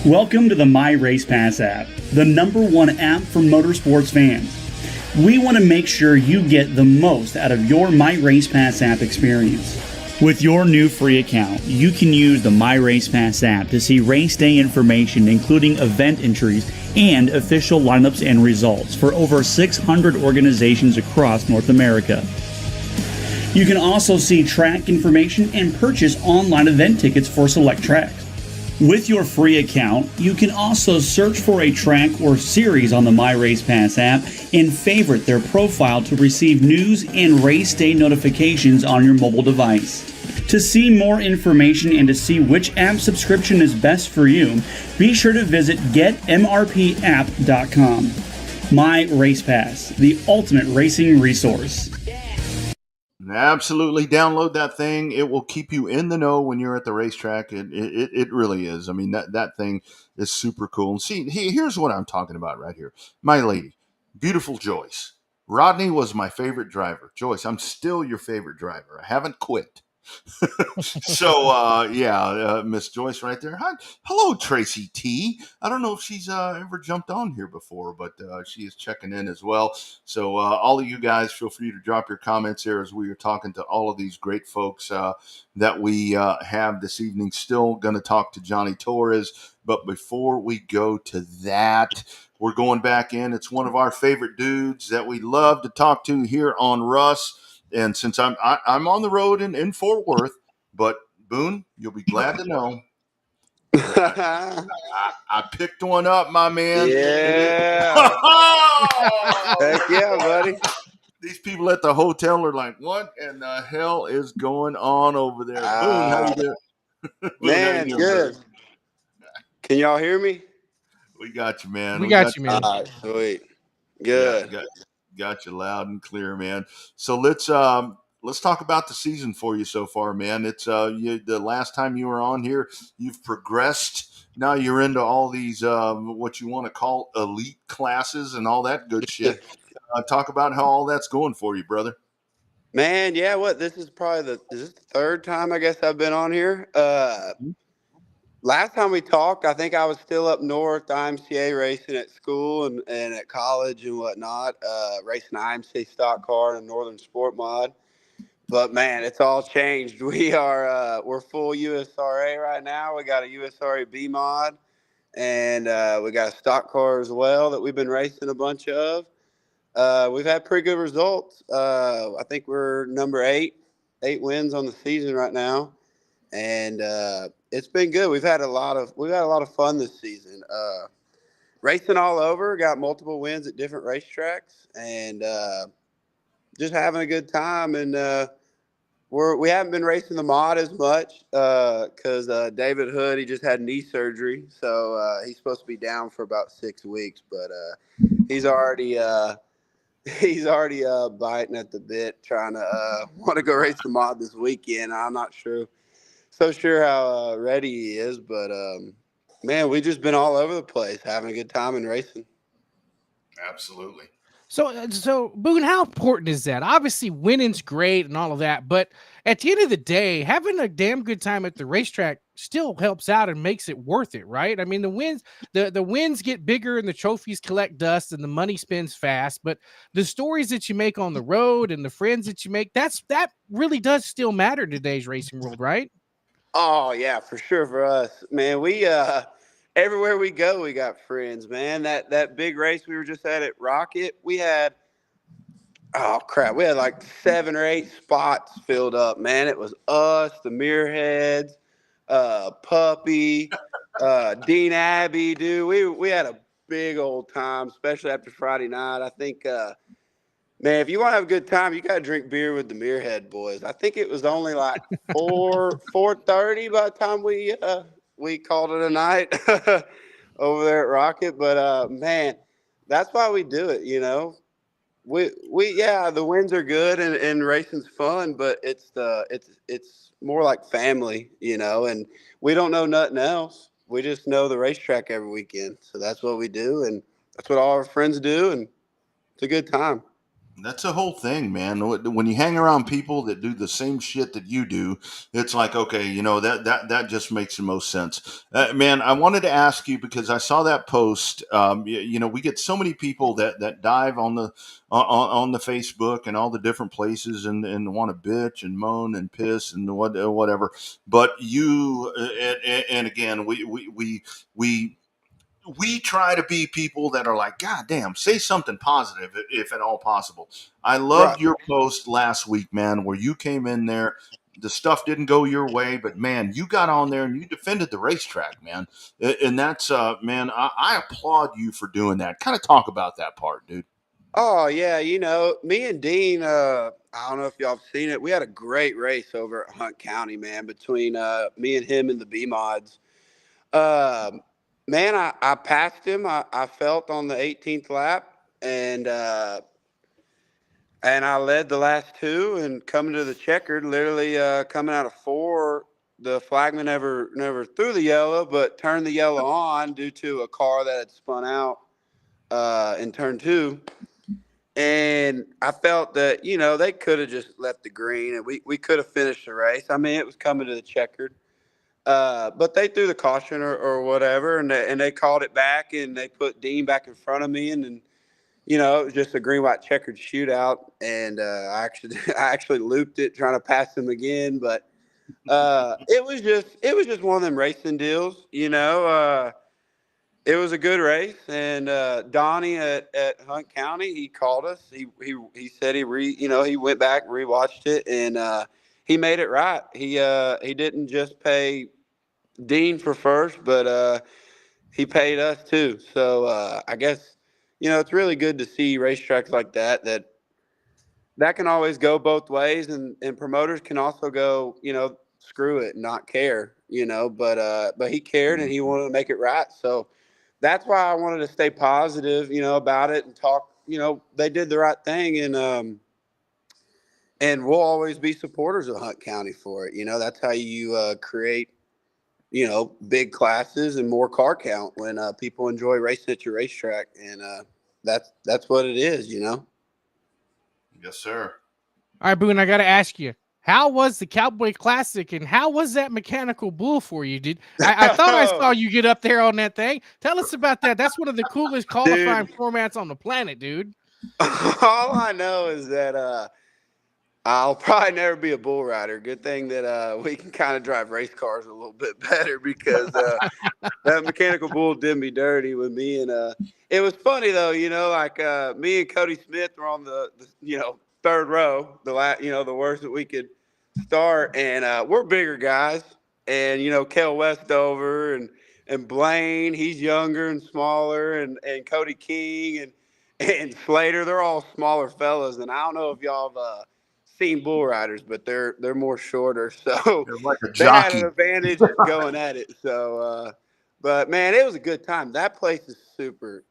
Welcome to the My Race Pass app, the #1 app for motorsports fans. We want to make sure you get the most out of your My Race Pass app experience. With your new free account, you can use the My Race Pass app to see race day information, including event entries and official lineups and results for over 600 organizations across North America. You can also see track information and purchase online event tickets for select tracks. With your free account, you can also search for a track or series on the My Race Pass app and favorite their profile to receive news and race day notifications on your mobile device. To see more information and to see which app subscription is best for you, be sure to visit getmrpapp.com. My Race Pass, the ultimate racing resource. Absolutely, download that thing. It will keep you in the know when you're at the racetrack. It really is. I mean, that thing is super cool. And see, here's what I'm talking about right here. My lady, beautiful Joyce. Rodney was my favorite driver. Joyce, I'm still your favorite driver. I haven't quit. So Miss Joyce right there. Hi, hello, Tracy T. I don't know if she's ever jumped on here before, but she is checking in as well. So all of you guys, feel free to drop your comments here as we are talking to all of these great folks that we have this evening. Still going to talk to Johnny Torres, but before we go to that, we're going back in. It's one of our favorite dudes that we love to talk to here on Russ. And since I'm on the road in Fort Worth, but Boone, you'll be glad to know I picked one up, my man. Yeah. Heck yeah, buddy. These people at the hotel are like, "What in the hell is going on over there?" Boone, how you doing? Boone, Man, good. Bro? Can y'all hear me? We got you, man. We got you, man. All right, sweet. Good. Yeah, got you loud and clear, man. So let's talk about the season for you so far, man. It's the last time you were on here, you've progressed. Now you're into all these what you want to call elite classes and all that good shit. Talk about how all that's going for you, brother. Man, yeah, this is probably is this the third time I guess I've been on here. Last time we talked, I think I was still up north, IMCA racing at school and at college and whatnot, racing IMCA stock car and Northern Sport Mod. But man, it's all changed. We're full USRA right now. We got a USRA B mod, and we got a stock car as well that we've been racing a bunch of. We've had pretty good results. I think we're number 8 wins on the season right now, and it's been good. We've had a lot of fun this season. Racing all over, got multiple wins at different racetracks, and just having a good time. And we haven't been racing the mod as much because David Hood, he just had knee surgery, so he's supposed to be down for about 6 weeks, but he's already biting at the bit, trying to want to go race the mod this weekend. I'm not sure how ready he is, but man, we've just been all over the place, having a good time and racing. Absolutely. So Boone, how important is that? Obviously, winning's great and all of that, but at the end of the day, having a damn good time at the racetrack still helps out and makes it worth it, right? I mean, the wins get bigger and the trophies collect dust and the money spends fast, but the stories that you make on the road and the friends that you make, that really does still matter in today's racing world, right? Oh yeah, for sure for us, man. We everywhere we go, we got friends, man. That big race we were just at Rocket, we had oh crap, we had like 7 or 8 spots filled up, man. It was us, the Muirheads, Puppy, Dean Abbey, dude. We had a big old time, especially after Friday night. I think man, if you want to have a good time, you got to drink beer with the Muirhead boys. I think it was only like 4:30 by the time we called it a night over there at Rocket. But man, that's why we do it. You know, we yeah, the wins are good and racing's fun, but it's more like family. You know, and we don't know nothing else. We just know the racetrack every weekend, so that's what we do, and that's what all our friends do, and it's a good time. That's the whole thing, man. When you hang around people that do the same shit that you do, it's like, okay, that just makes the most sense. Man, I wanted to ask you because I saw that post. We get so many people that dive on the Facebook and all the different places and want to bitch and moan and piss and whatever. But you and again, we try to be people that are like, God damn, say something positive if at all possible. I Right. loved your post last week, man, where you came in there. The stuff didn't go your way, but man, you got on there and you defended the racetrack, man. And that's, man, I applaud you for doing that. Kind of talk about that part, dude. Oh yeah, me and Dean. I don't know if y'all have seen it. We had a great race over at Hunt County, man, between me and him and the B mods. Um, Man, I passed him. I felt on the 18th lap, and I led the last two. And coming to the checkered, literally coming out of 4, the flagman never threw the yellow, but turned the yellow on due to a car that had spun out in turn 2. And I felt that, they could have just left the green and we could have finished the race. I mean, it was coming to the checkered. But they threw the caution or whatever, and they called it back, and they put Dean back in front of me, and it was just a green-white checkered shootout. And I actually looped it trying to pass him again, but it was just one of them racing deals, It was a good race, and Donnie at Hunt County, he called us. He said he went back and rewatched it, and he made it right. He didn't just pay Dean for first, but he paid us too. So I guess it's really good to see racetracks like that can always go both ways, and promoters can also go screw it and not care, but he cared and he wanted to make it right. So that's why I wanted to stay positive, about it and talk. They did the right thing, and we'll always be supporters of Hunt County for it. That's how you create, big classes and more car count when people enjoy racing at your racetrack, and that's what it is. Yes, sir. All right, Boone, I got to ask you, how was the Cowboy Classic and how was that mechanical bull for you? I thought I saw you get up there on that thing. Tell us about that. That's one of the coolest qualifying formats on the planet, dude. All I know is that I'll probably never be a bull rider. Good thing that we can kind of drive race cars a little bit better because that mechanical bull did me dirty with me. And it was funny though, like me and Cody Smith were on the third row, the worst that we could start, and we're bigger guys, and Kel Westover and Blaine, he's younger and smaller, and Cody King and Slater, they're all smaller fellas, and I don't know if y'all have seen bull riders, but they're more shorter, so You're like a they had jockey. an advantage going at it. So, but man, it was a good time. That place is super,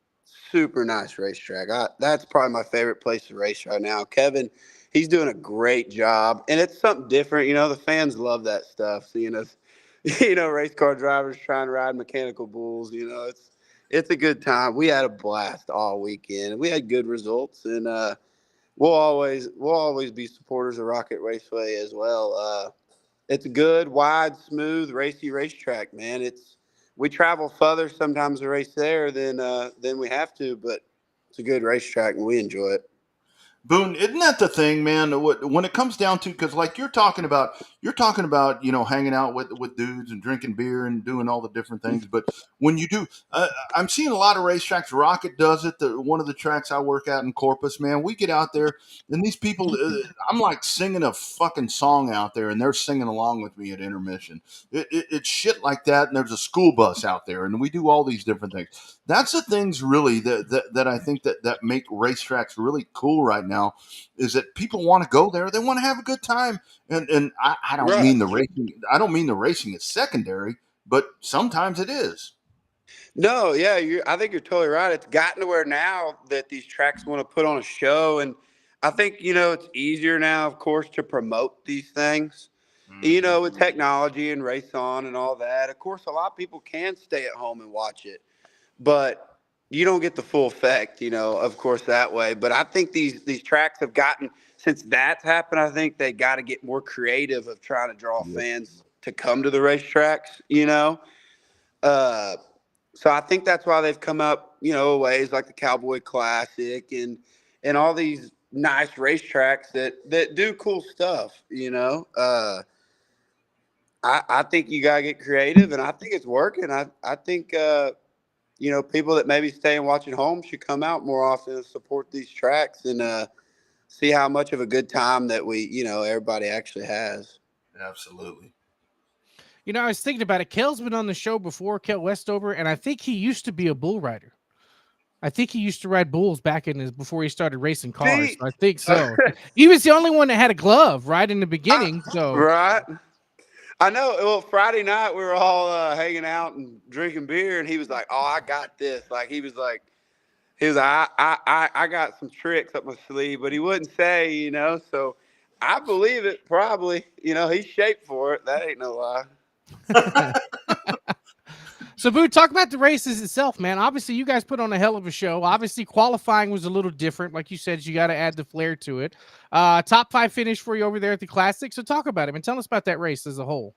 super nice racetrack. That's probably my favorite place to race right now. Kevin, he's doing a great job, and it's something different. The fans love that stuff. So, race car drivers trying to ride mechanical bulls. It's a good time. We had a blast all weekend. We had good results, and we'll always be supporters of Rocket Raceway as well. It's a good, wide, smooth, racy racetrack, man. We travel further sometimes to race there than we have to, but it's a good racetrack and we enjoy it. Boone, isn't that the thing, man? When it comes down to, because like you're talking about, hanging out with dudes and drinking beer and doing all the different things. But when you do, I'm seeing a lot of racetracks. Rocket does it. One of the tracks I work at in Corpus, man, we get out there and these people, I'm like singing a fucking song out there, and they're singing along with me at intermission. It's shit like that, and there's a school bus out there, and we do all these different things. That's the things really that I think that make racetracks really cool right now, is that people want to go there. They want to have a good time. And I don't Right. mean the racing. I don't mean the racing is secondary, but sometimes it is. No, yeah, I think you're totally right. It's gotten to where now that these tracks want to put on a show, and I think it's easier now, of course, to promote these things. With technology and Race On and all that. Of course, a lot of people can stay at home and watch it, but you don't get the full effect, of course, that way. But I think these tracks have gotten, since that's happened, I think they got to get more creative of trying to draw fans to come to the racetracks. So I think that's why they've come up, ways like the Cowboy Classic and all these nice racetracks that do cool stuff. I think you gotta get creative, and I think it's working. I think people that maybe stay and watch at home should come out more often and support these tracks and see how much of a good time that everybody actually has. Absolutely. I was thinking about it. Kel's been on the show before, Kel Westover, and I think he used to be a bull rider. I think he used to ride bulls before he started racing cars. See? So I think so. He was the only one that had a glove right in the beginning. So Right. I know. Well, Friday night we were all hanging out and drinking beer, and he was like, "Oh, I got this." Like he was like, I got some tricks up my sleeve, but he wouldn't say, So I believe it. Probably, he's shaped for it. That ain't no lie. So, Boo, talk about the races itself, man. Obviously, you guys put on a hell of a show. Obviously, qualifying was a little different. Like you said, you got to add the flair to it. Top 5 finish for you over there at the Classic. So talk about it and tell us about that race as a whole.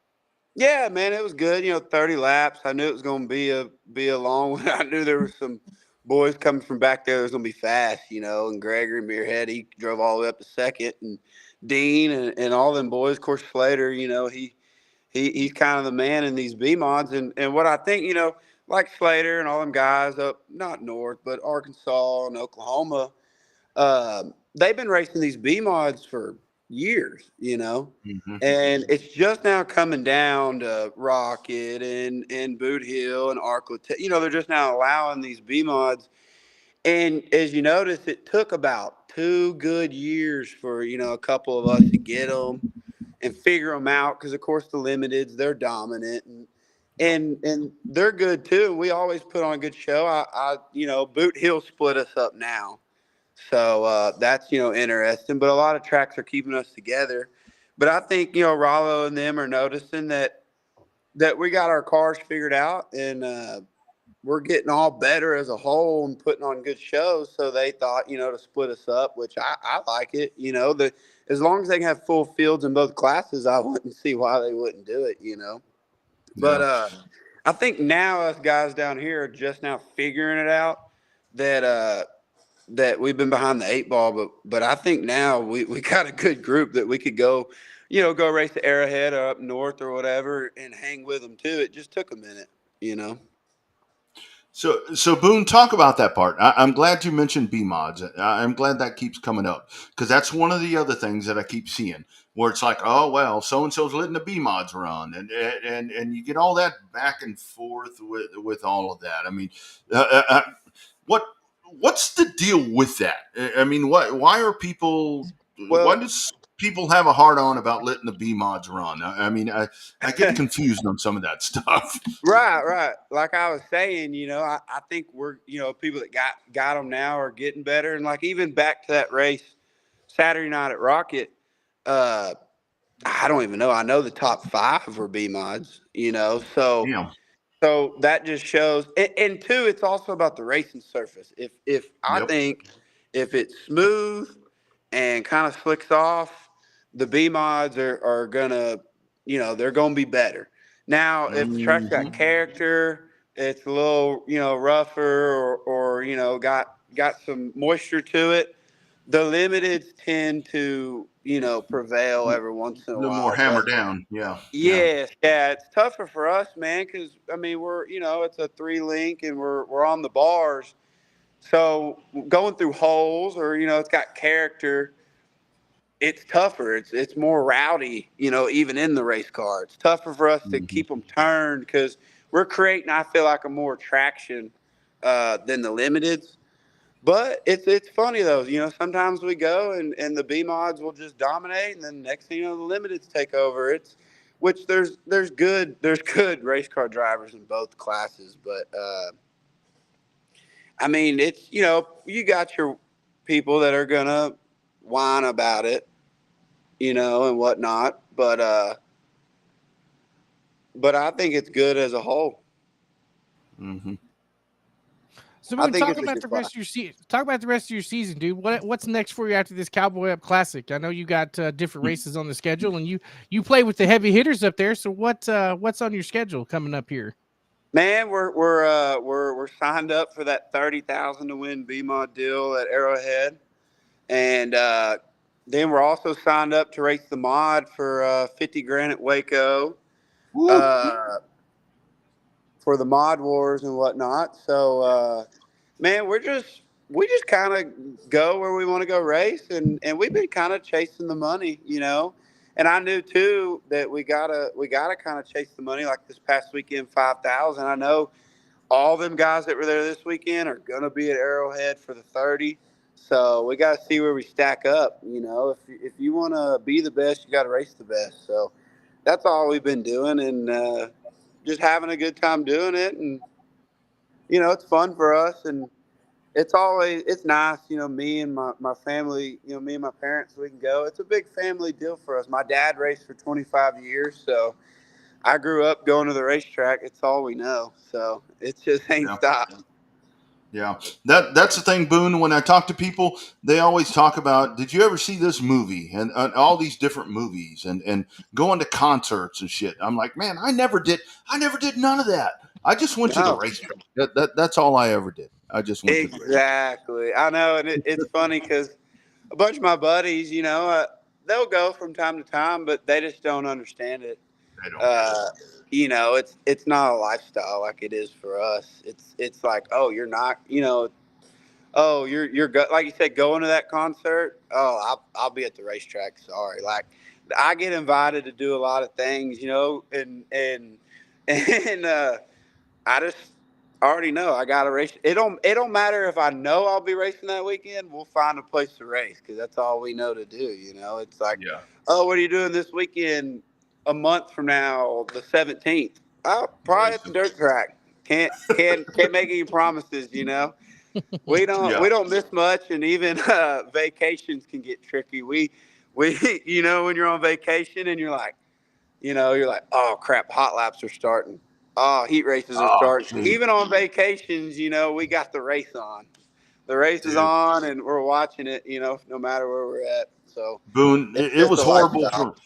Yeah, man, it was good. 30 laps. I knew it was going to be a long one. I knew there was some boys coming from back there that was going to be fast, and Gregory Muirhead, he drove all the way up to second, and Dean and all them boys. Of course, Slater, he's kind of the man in these B mods, and what I think, like Slater and all them guys up not north, but Arkansas and Oklahoma, they've been racing these B mods for years, and it's just now coming down to Rocket and Boot Hill and Arklet. They're just now allowing these B mods, and as you notice, it took about 2 good years for a couple of us to get them and figure them out, because of course the limiteds, they're dominant and they're good too. We always put on a good show. I Boot Hill split us up now, so that's interesting. But a lot of tracks are keeping us together. But I think Rollo and them are noticing that we got our cars figured out, and we're getting all better as a whole and putting on good shows. So they thought, to split us up, which I like it. As long as they can have full fields in both classes, I wouldn't see why they wouldn't do it. But I think now us guys down here are just now figuring it out that we've been behind the 8 ball. But I think now we got a good group that we could go race the Arrowhead or up north or whatever and hang with them too. It just took a minute. So Boone, talk about that part. I'm glad you mentioned B mods. I'm glad that keeps coming up, because that's one of the other things that I keep seeing, where it's like, oh well, so and so's letting the B mods run, and you get all that back and forth with all of that. I mean, what's the deal with that? I mean, why are people? Why does people have a hard on about letting the B mods run? I mean, I get confused on some of that stuff. Right. Like I was saying, I think we're, people that got them now are getting better. And like, even back to that race Saturday night at Rocket, I don't even know. I know the top 5 were B mods, so, Yeah. so that just shows. And two, it's also about the racing surface. If I think if it's smooth and kind of slicks off, the B mods are gonna, they're gonna be better. Now, if the track's got character, it's a little, rougher or got some moisture to it, the limiteds tend to, prevail every once in A a little more while. hammer But down. Yeah. yes, yeah, it's tougher for us, man, because I mean we're, it's a 3-link and we're on the bars, so going through holes or it's got character. It's tougher. It's more rowdy, even in the race car. It's tougher for us to keep them turned because we're creating, I feel like, a more traction than the limiteds. But it's funny though, sometimes we go and the B mods will just dominate, and then next thing you know, the limiteds take over. Which there's good race car drivers in both classes, but I mean it's you got your people that are gonna whine about it, and whatnot. But I think it's good as a whole. Mm-hmm. So I Boone, think talk it's a about good the class. rest of your season. Talk about the rest of your season, dude. What's next for you after this Cowboy Up Classic? I know you got different races on the schedule, and you play with the heavy hitters up there. So what's on your schedule coming up here? Man, we're signed up for that 30,000 to win BMOD deal at Arrowhead, and then we're also signed up to race the mod for 50 grand at Waco, uh, for the mod wars and whatnot. So man, we just kind of go where we want to go race, and we've been kind of chasing the money, And I knew too that we gotta kind of chase the money. Like this past weekend, 5,000. I know all them guys that were there this weekend are gonna be at Arrowhead for the 30. So we got to see where we stack up. If you want to be the best, you got to race the best. So that's all we've been doing, and just having a good time doing it. And it's fun for us, and it's nice, me and my family, me and my parents, we can go. It's a big family deal for us. My dad raced for 25 years, so I grew up going to the racetrack. It's all we know. So it just ain't Yeah. stopped. Yeah, that's the thing, Boone. When I talk to people, they always talk about, did you ever see this movie and all these different movies and going to concerts and shit. I'm like, man, I never did none of that. I just went to the No, racetrack. That's all I ever did. I just went to the racetrack. exactly. I know. And it's funny because a bunch of my buddies, they'll go from time to time, but they just don't understand it. I don't get uh, it's not a lifestyle like it is for us. It's like, oh, you're not, oh, like you said, going to that concert. Oh, I'll be at the racetrack. Sorry, like I get invited to do a lot of things, and and I just already know I got to race. It don't matter if I know I'll be racing that weekend. We'll find a place to race because that's all we know to do. It's like, it. Yeah. oh, what are you doing this weekend? A month from now, the 17th. Oh, probably at the dirt track. Can't make any promises. We don't Yeah. we don't miss much, and even vacations can get tricky. We when you're on vacation and you're like, oh crap, hot laps are starting. Oh, heat races are Oh, starting. dude. Even on vacations, we got the race on. The race is Dude. on, and we're watching it. No matter where we're at. So Boone, it's it just was a horrible lifestyle.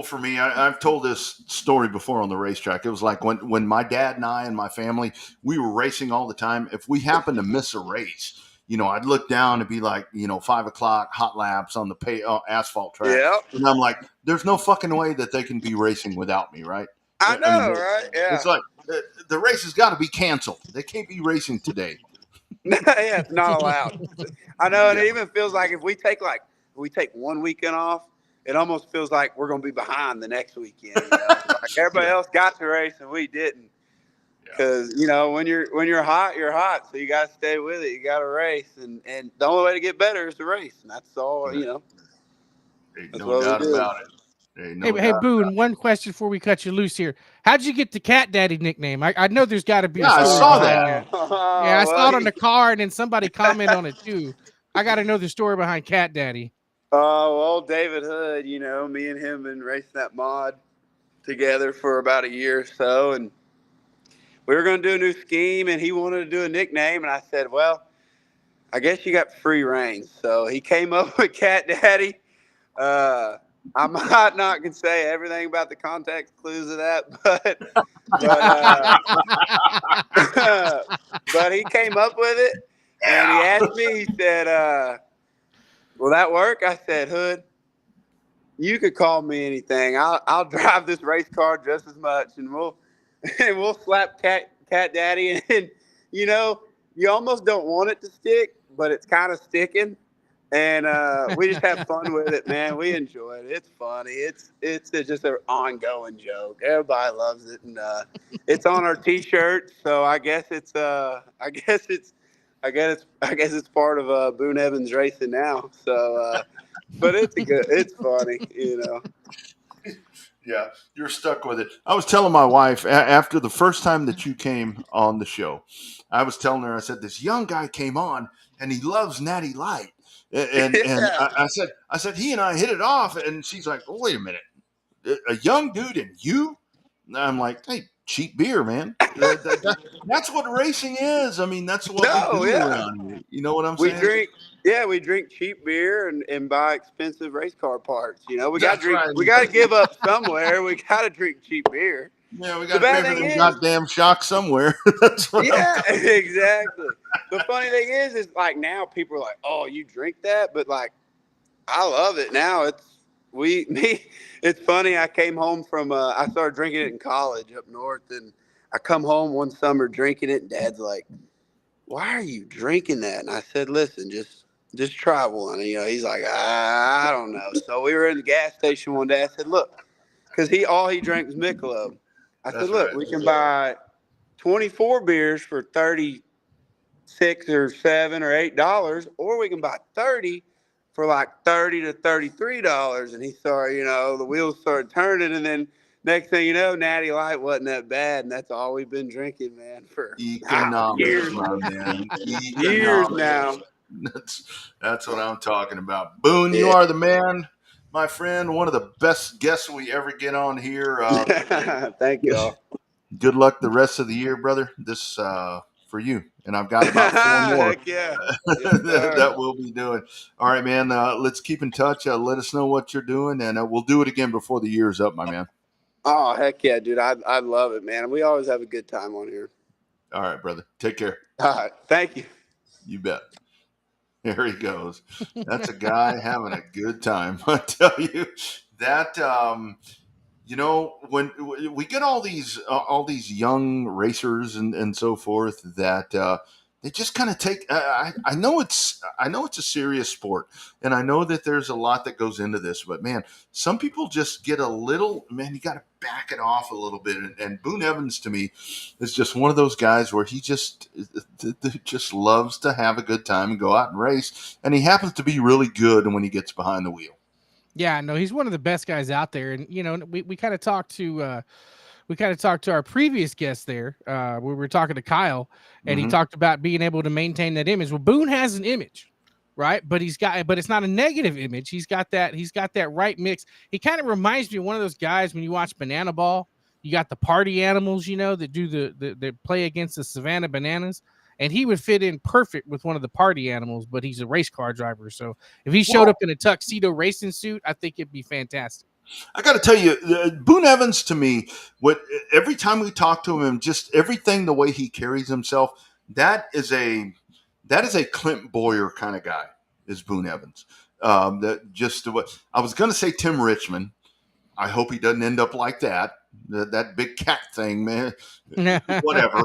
for me. I've told this story before on the racetrack. It was like when my dad and I and my family, we were racing all the time. If we happened to miss a race, I'd look down and be like, 5 o'clock hot laps on the asphalt track. Yep. And I'm like, there's no fucking way that they can be racing without me. Right. I I mean, know, right? Yeah. it's like the race has got to be canceled. They can't be racing today. Yeah, it's not allowed. I know, and Yeah. it even feels like if we take one weekend off, it almost feels like we're going to be behind the next weekend. Like everybody Yeah. else got to race and we didn't, because when you're hot, you're hot. So you got to stay with it. You got to race, and the only way to get better is to race, and that's all. Ain't That's no what we doubt do. about it. Ain't Hey, no hey, doubt. Boone. One question before we cut you loose here. How'd you get the Cat Daddy nickname? I know there's got to be a Yeah, I story saw behind that. that. Yeah, I Oh, saw it on buddy. the car, and then somebody commented on it too. I got to know the story behind Cat Daddy. Oh, well, David Hood. Me and him been racing that mod together for about a year or so, and we were going to do a new scheme, and he wanted to do a nickname, and I said, well, I guess you got free reign. So he came up with Cat Daddy. I might not can say everything about the context clues of that, but but he came up with it, and he asked me. He said, will that work? I said, Hood, you could call me anything. I'll drive this race car just as much, and we'll slap cat daddy, and you know, you almost don't want it to stick, but it's kind of sticking. And we just have fun with it, man. We enjoy it. It's funny. It's just an ongoing joke. Everybody loves it, and it's on our T-shirts. So I guess it's part of Boone Evans racing now. So, but it's funny, you know. Yeah, you're stuck with it. I was telling my wife after the first time that you came on the show, I was telling her, I said, this young guy came on and he loves Natty Light. And Yeah. I said, he and I hit it off. And she's like, oh, wait a minute, a young dude and you? And I'm like, hey, cheap beer, man. That's what racing is. I mean, that's what we do around here. You know what I'm saying? We drink cheap beer and buy expensive race car parts. You know, we got to give up somewhere. We got to drink cheap beer. Yeah, we got to pay for them goddamn shocks somewhere. That's what exactly. The funny thing is like now people are like, oh, you drink that? But like, I love it now. It's funny. I came home from, I started drinking it in college up north, and I come home one summer drinking it, and Dad's like, why are you drinking that? And I said, listen, just try one. And, you know, he's like, I don't know. So we were in the gas station one day. I said, look, because all he drank was Michelob. I said, look, we can buy 24 beers for $36 or $7 or $8, or we can buy 30 for like $30 to $33. And he started, you know, the wheels started turning, and then next thing you know, Natty Light wasn't that bad, and that's all we've been drinking, man, for years, my man. Years now. That's what I'm talking about. Boone, you are the man, my friend. One of the best guests we ever get on here. Thank you all. Good luck the rest of the year, brother. This for you, and I've got about 4 more. Heck yeah. that we'll be doing. All right, man. Let's keep in touch. Let us know what you're doing, and we'll do it again before the year's up, my man. Oh, heck yeah, dude. I love it, man. We always have a good time on here. All right, brother. Take care. All right. Thank you. You bet. There he goes. That's a guy having a good time. I tell you that, you know, when we get all these young racers and so forth that they just kind of take. I know it's a serious sport, and I know that there's a lot that goes into this. But man, some people just get a little. Man, you got to back it off a little bit. And Boone Evans to me is just one of those guys where he just loves to have a good time and go out and race, and he happens to be really good when he gets behind the wheel. Yeah, no, he's one of the best guys out there, and you know, we kind of talked to our previous guest there. We were talking to Kyle, and he talked about being able to maintain that image. Well, Boone has an image, right? But it's not a negative image. He's got that right mix. He kind of reminds me of one of those guys when you watch Banana Ball. You got the party animals, you know, that do that play against the Savannah Bananas. And he would fit in perfect with one of the party animals, but he's a race car driver. So if he showed up in a tuxedo racing suit, I think it'd be fantastic. I got to tell you, Boone Evans to me, every time we talk to him, just everything, the way he carries himself, that is a Clint Boyer kind of guy, is Boone Evans. I was going to say Tim Richmond. I hope he doesn't end up like that. That big cat thing, man. Whatever.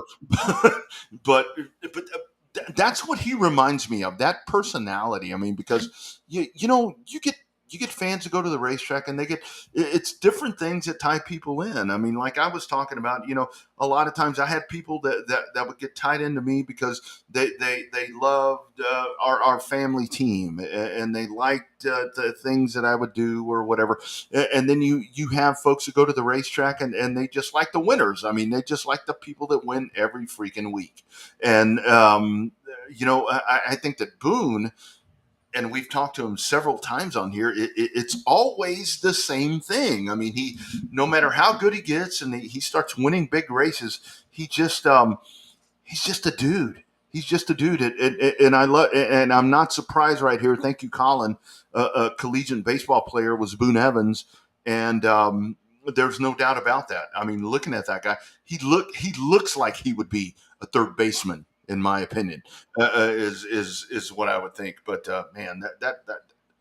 but that's what he reminds me of. That personality. I mean, because you get fans to go to the racetrack, and it's different things that tie people in. I mean, like I was talking about, you know, a lot of times I had people that would get tied into me because they loved our family team, and they liked the things that I would do or whatever. And then you have folks who go to the racetrack and they just like the winners. I mean, they just like the people that win every freaking week. And you know, I think that Boone, and we've talked to him several times on here, it's always the same thing. I mean, no matter how good he gets and he starts winning big races, he's just a dude. He's just a dude. And I love, and I'm not surprised right here. Thank you, Colin. A collegiate baseball player was Boone Evans. And there's no doubt about that. I mean, looking at that guy, he looks like he would be a third baseman, in my opinion, is what I would think. But man, that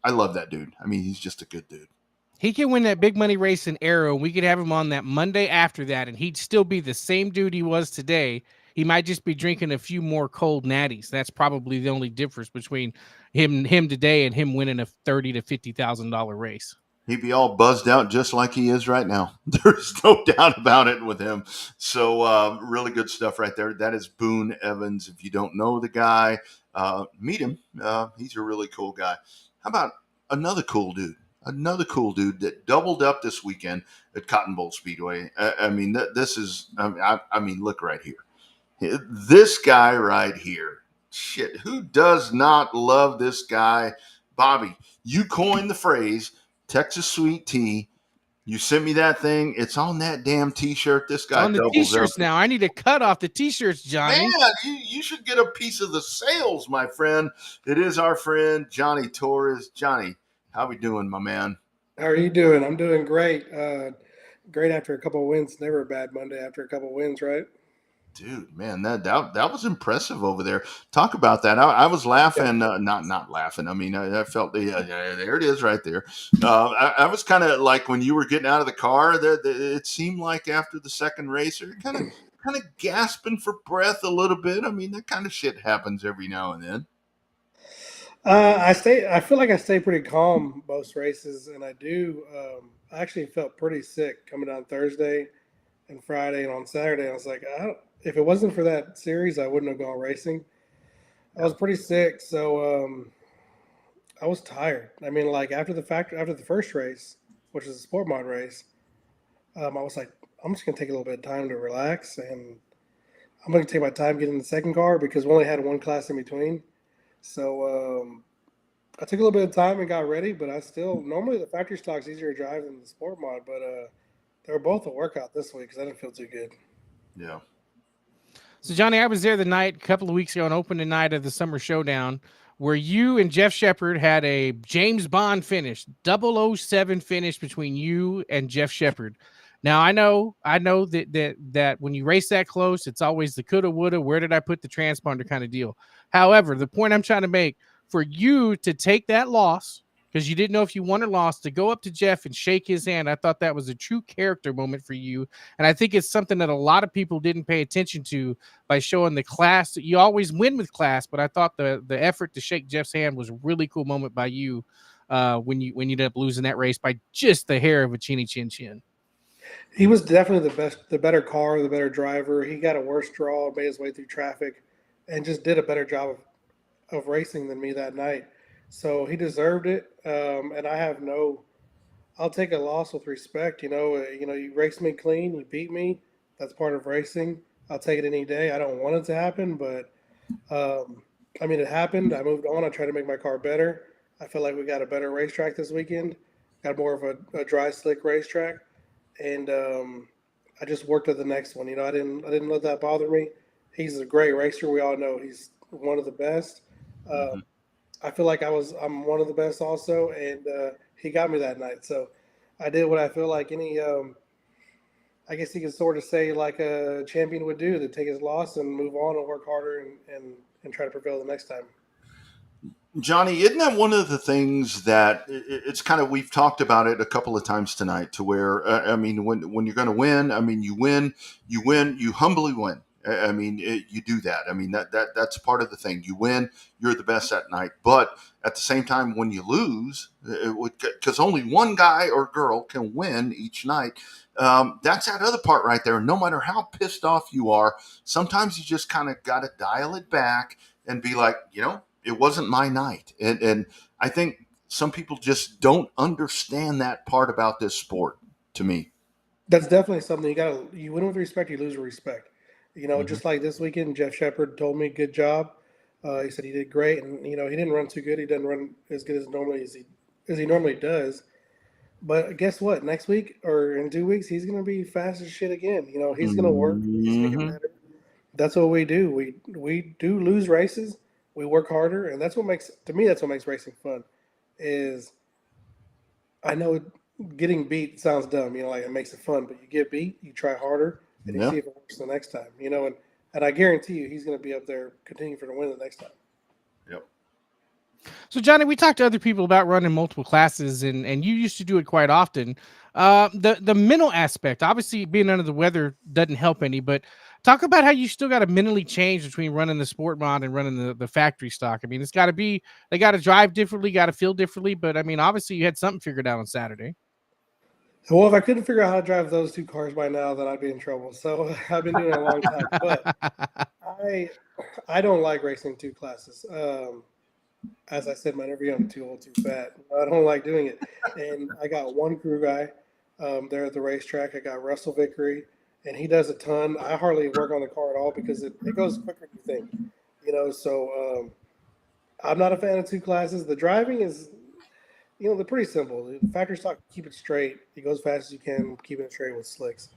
I love that dude. I mean, he's just a good dude. He can win that big money race in Arrow, and we could have him on that Monday after that, and he'd still be the same dude he was today. He might just be drinking a few more cold natties. That's probably the only difference between him today and him winning a $30,000 to $50,000 race. He'd be all buzzed out just like he is right now. There's no doubt about it with him. So really good stuff right there. That is Boone Evans. If you don't know the guy, meet him. He's a really cool guy. How about another cool dude? Another cool dude that doubled up this weekend at Cotton Bowl Speedway. I mean, this is, I mean, look right here. This guy right here. Shit, who does not love this guy? Bobby, you coined the phrase Texas Sweet Tea. You sent me that thing. It's on that damn T-shirt. This guy on the doubles T-shirts up. now. I need to cut off the T-shirts, Johnny. Man, you should get a piece of the sales, my friend. It is our friend Johnny Torres. Johnny, how we doing, my man? How are you doing? I'm doing great. Great after a couple of wins. Never a bad Monday after a couple of wins, right? Dude, man, that was impressive over there. Talk about that. I was laughing, not laughing. I mean, I felt there it is right there. I was kind of like when you were getting out of the car. It seemed like after the second race, you're kind of gasping for breath a little bit. I mean, that kind of shit happens every now and then. I feel like I stay pretty calm most races, and I do. I actually felt pretty sick coming down Thursday and Friday, and on Saturday, I was like, if it wasn't for that series, I wouldn't have gone racing. I was pretty sick, so I was tired. I mean, like after the first race, which is a sport mod race, I was like, I'm just gonna take a little bit of time to relax, and I'm gonna take my time getting in the second car because we only had one class in between. So I took a little bit of time and got ready, but I still normally the factory stock's easier to drive than the sport mod, but they were both a workout this week because I didn't feel too good. Yeah. So, Johnny, I was there the night a couple of weeks ago on opening night of the Summer Showdown where you and Jeff Shepard had a James Bond finish, 007 finish between you and Jeff Shepard. Now, I know that when you race that close, it's always the coulda, woulda, where did I put the transponder kind of deal. However, the point I'm trying to make, for you to take that loss, because you didn't know if you won or lost, to go up to Jeff and shake his hand, I thought that was a true character moment for you. And I think it's something that a lot of people didn't pay attention to by showing the class. You always win with class, but I thought the effort to shake Jeff's hand was a really cool moment by you when you ended up losing that race by just the hair of a chinny chin chin. He was definitely the better car, the better driver. He got a worse draw, made his way through traffic, and just did a better job of racing than me that night. So he deserved it, and I'll take a loss with respect. You raced me clean, you beat me. That's part of racing. I'll take it any day. I don't want it to happen, but it happened. I moved on. I tried to make my car better. I feel like we got a better racetrack this weekend. Got more of a dry, slick racetrack, and I just worked at the next one. I didn't let that bother me. He's a great racer. We all know he's one of the best. I feel like I'm one of the best also, and he got me that night. So I did what I feel like any, I guess you could sort of say like a champion would do, to take his loss and move on and work harder and try to prevail the next time. Johnny, isn't that one of the things that it's kind of, we've talked about it a couple of times tonight, to where, when you're going to win, you humbly win. You do that. That's part of the thing. You win, you're the best that night. But at the same time, when you lose, because only one guy or girl can win each night, that's that other part right there. No matter how pissed off you are, sometimes you just kind of got to dial it back and be like, it wasn't my night. And I think some people just don't understand that part about this sport, to me. That's definitely something you win with respect, you lose with respect. Just like this weekend, Jeff Shepard told me, good job. He said he did great, and he didn't run too good. He doesn't run as good as he normally does. But guess what? Next week or in 2 weeks, he's going to be fast as shit again. He's going to work. He's going to get better. That's what we do. We do lose races. We work harder, and that's what makes racing fun. Is I know getting beat sounds dumb, like it makes it fun, but you get beat, you try harder, and you see if it works the next time, and I guarantee you he's going to be up there continuing for the win the next time. Yep. So, Johnny, we talked to other people about running multiple classes, and you used to do it quite often. The mental aspect, obviously, being under the weather doesn't help any. But talk about how you still got to mentally change between running the sport mod and running the factory stock. I mean, it's got to be they got to drive differently, got to feel differently. But I mean, obviously, you had something figured out on Saturday. Well, if I couldn't figure out how to drive those two cars by now, then I'd be in trouble. So I've been doing it a long time. But I I don't like racing two classes. As I said in my interview, I'm too old, too fat. I don't like doing it. And I got one crew guy there at the racetrack. I got Russell Vickery, and he does a ton. I hardly work on the car at all because it goes quicker than you think. So I'm not a fan of two classes. The driving is, they're pretty simple. The factory stock, keep it straight. You go as fast as you can, keeping it straight with slicks.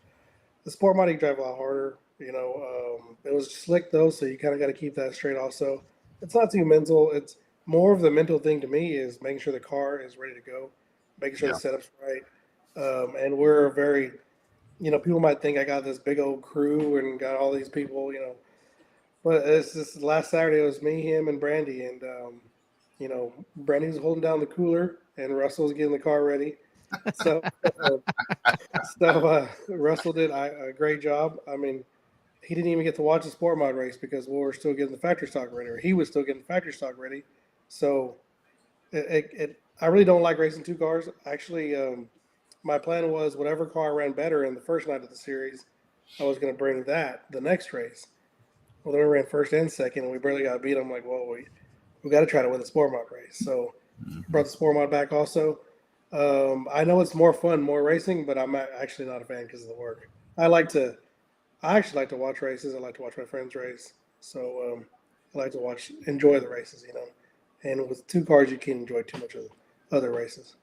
The sport mod, you drive a lot harder. It was slick though, so you kind of got to keep that straight. Also, it's not too mental. It's more of the mental thing to me is making sure the car is ready to go, making sure Yeah. the setup's right. And we're very, people might think I got this big old crew and got all these people, but it's just last Saturday it was me, him, and Brandy, and Brandy was holding down the cooler and Russell was getting the car ready. So. Russell did a great job. I mean, he didn't even get to watch the sport mod race because we were still getting the factory stock ready, or he was still getting the factory stock ready. So I really don't like racing two cars. Actually, my plan was whatever car ran better in the first night of the series, I was going to bring that the next race. Well, then we ran first and second, and we barely got beat. I'm like, well, we got to try to win the sport mod race. So brought the sport mod back also. I know it's more fun, more racing, but I'm actually not a fan because of the work. I actually like to watch races. I like to watch my friends race. So I like to enjoy the races, And with two cars, you can't enjoy too much of the other races.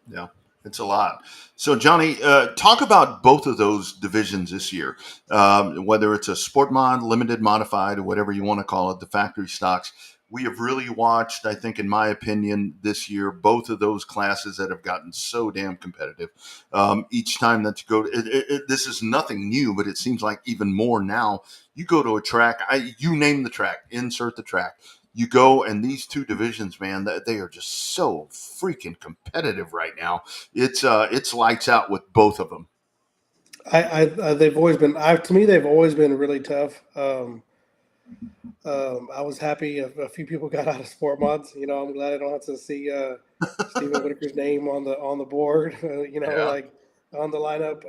Yeah, it's a lot. So, Johnny, talk about both of those divisions this year, whether it's a sport mod, limited modified, or whatever you want to call it, the factory stocks. We have really watched, I think, in my opinion, this year, both of those classes that have gotten so damn competitive. Each time that you go, this is nothing new, but it seems like even more now. You go to a track, you name the track, insert the track. You go, and these two divisions, man, they are just so freaking competitive right now. It's lights out with both of them. They've always been. To me, they've always been really tough. I was happy a few people got out of sport mods. I'm glad I don't have to see Stephen Whitaker's name on the board. Yeah. Like on the lineup.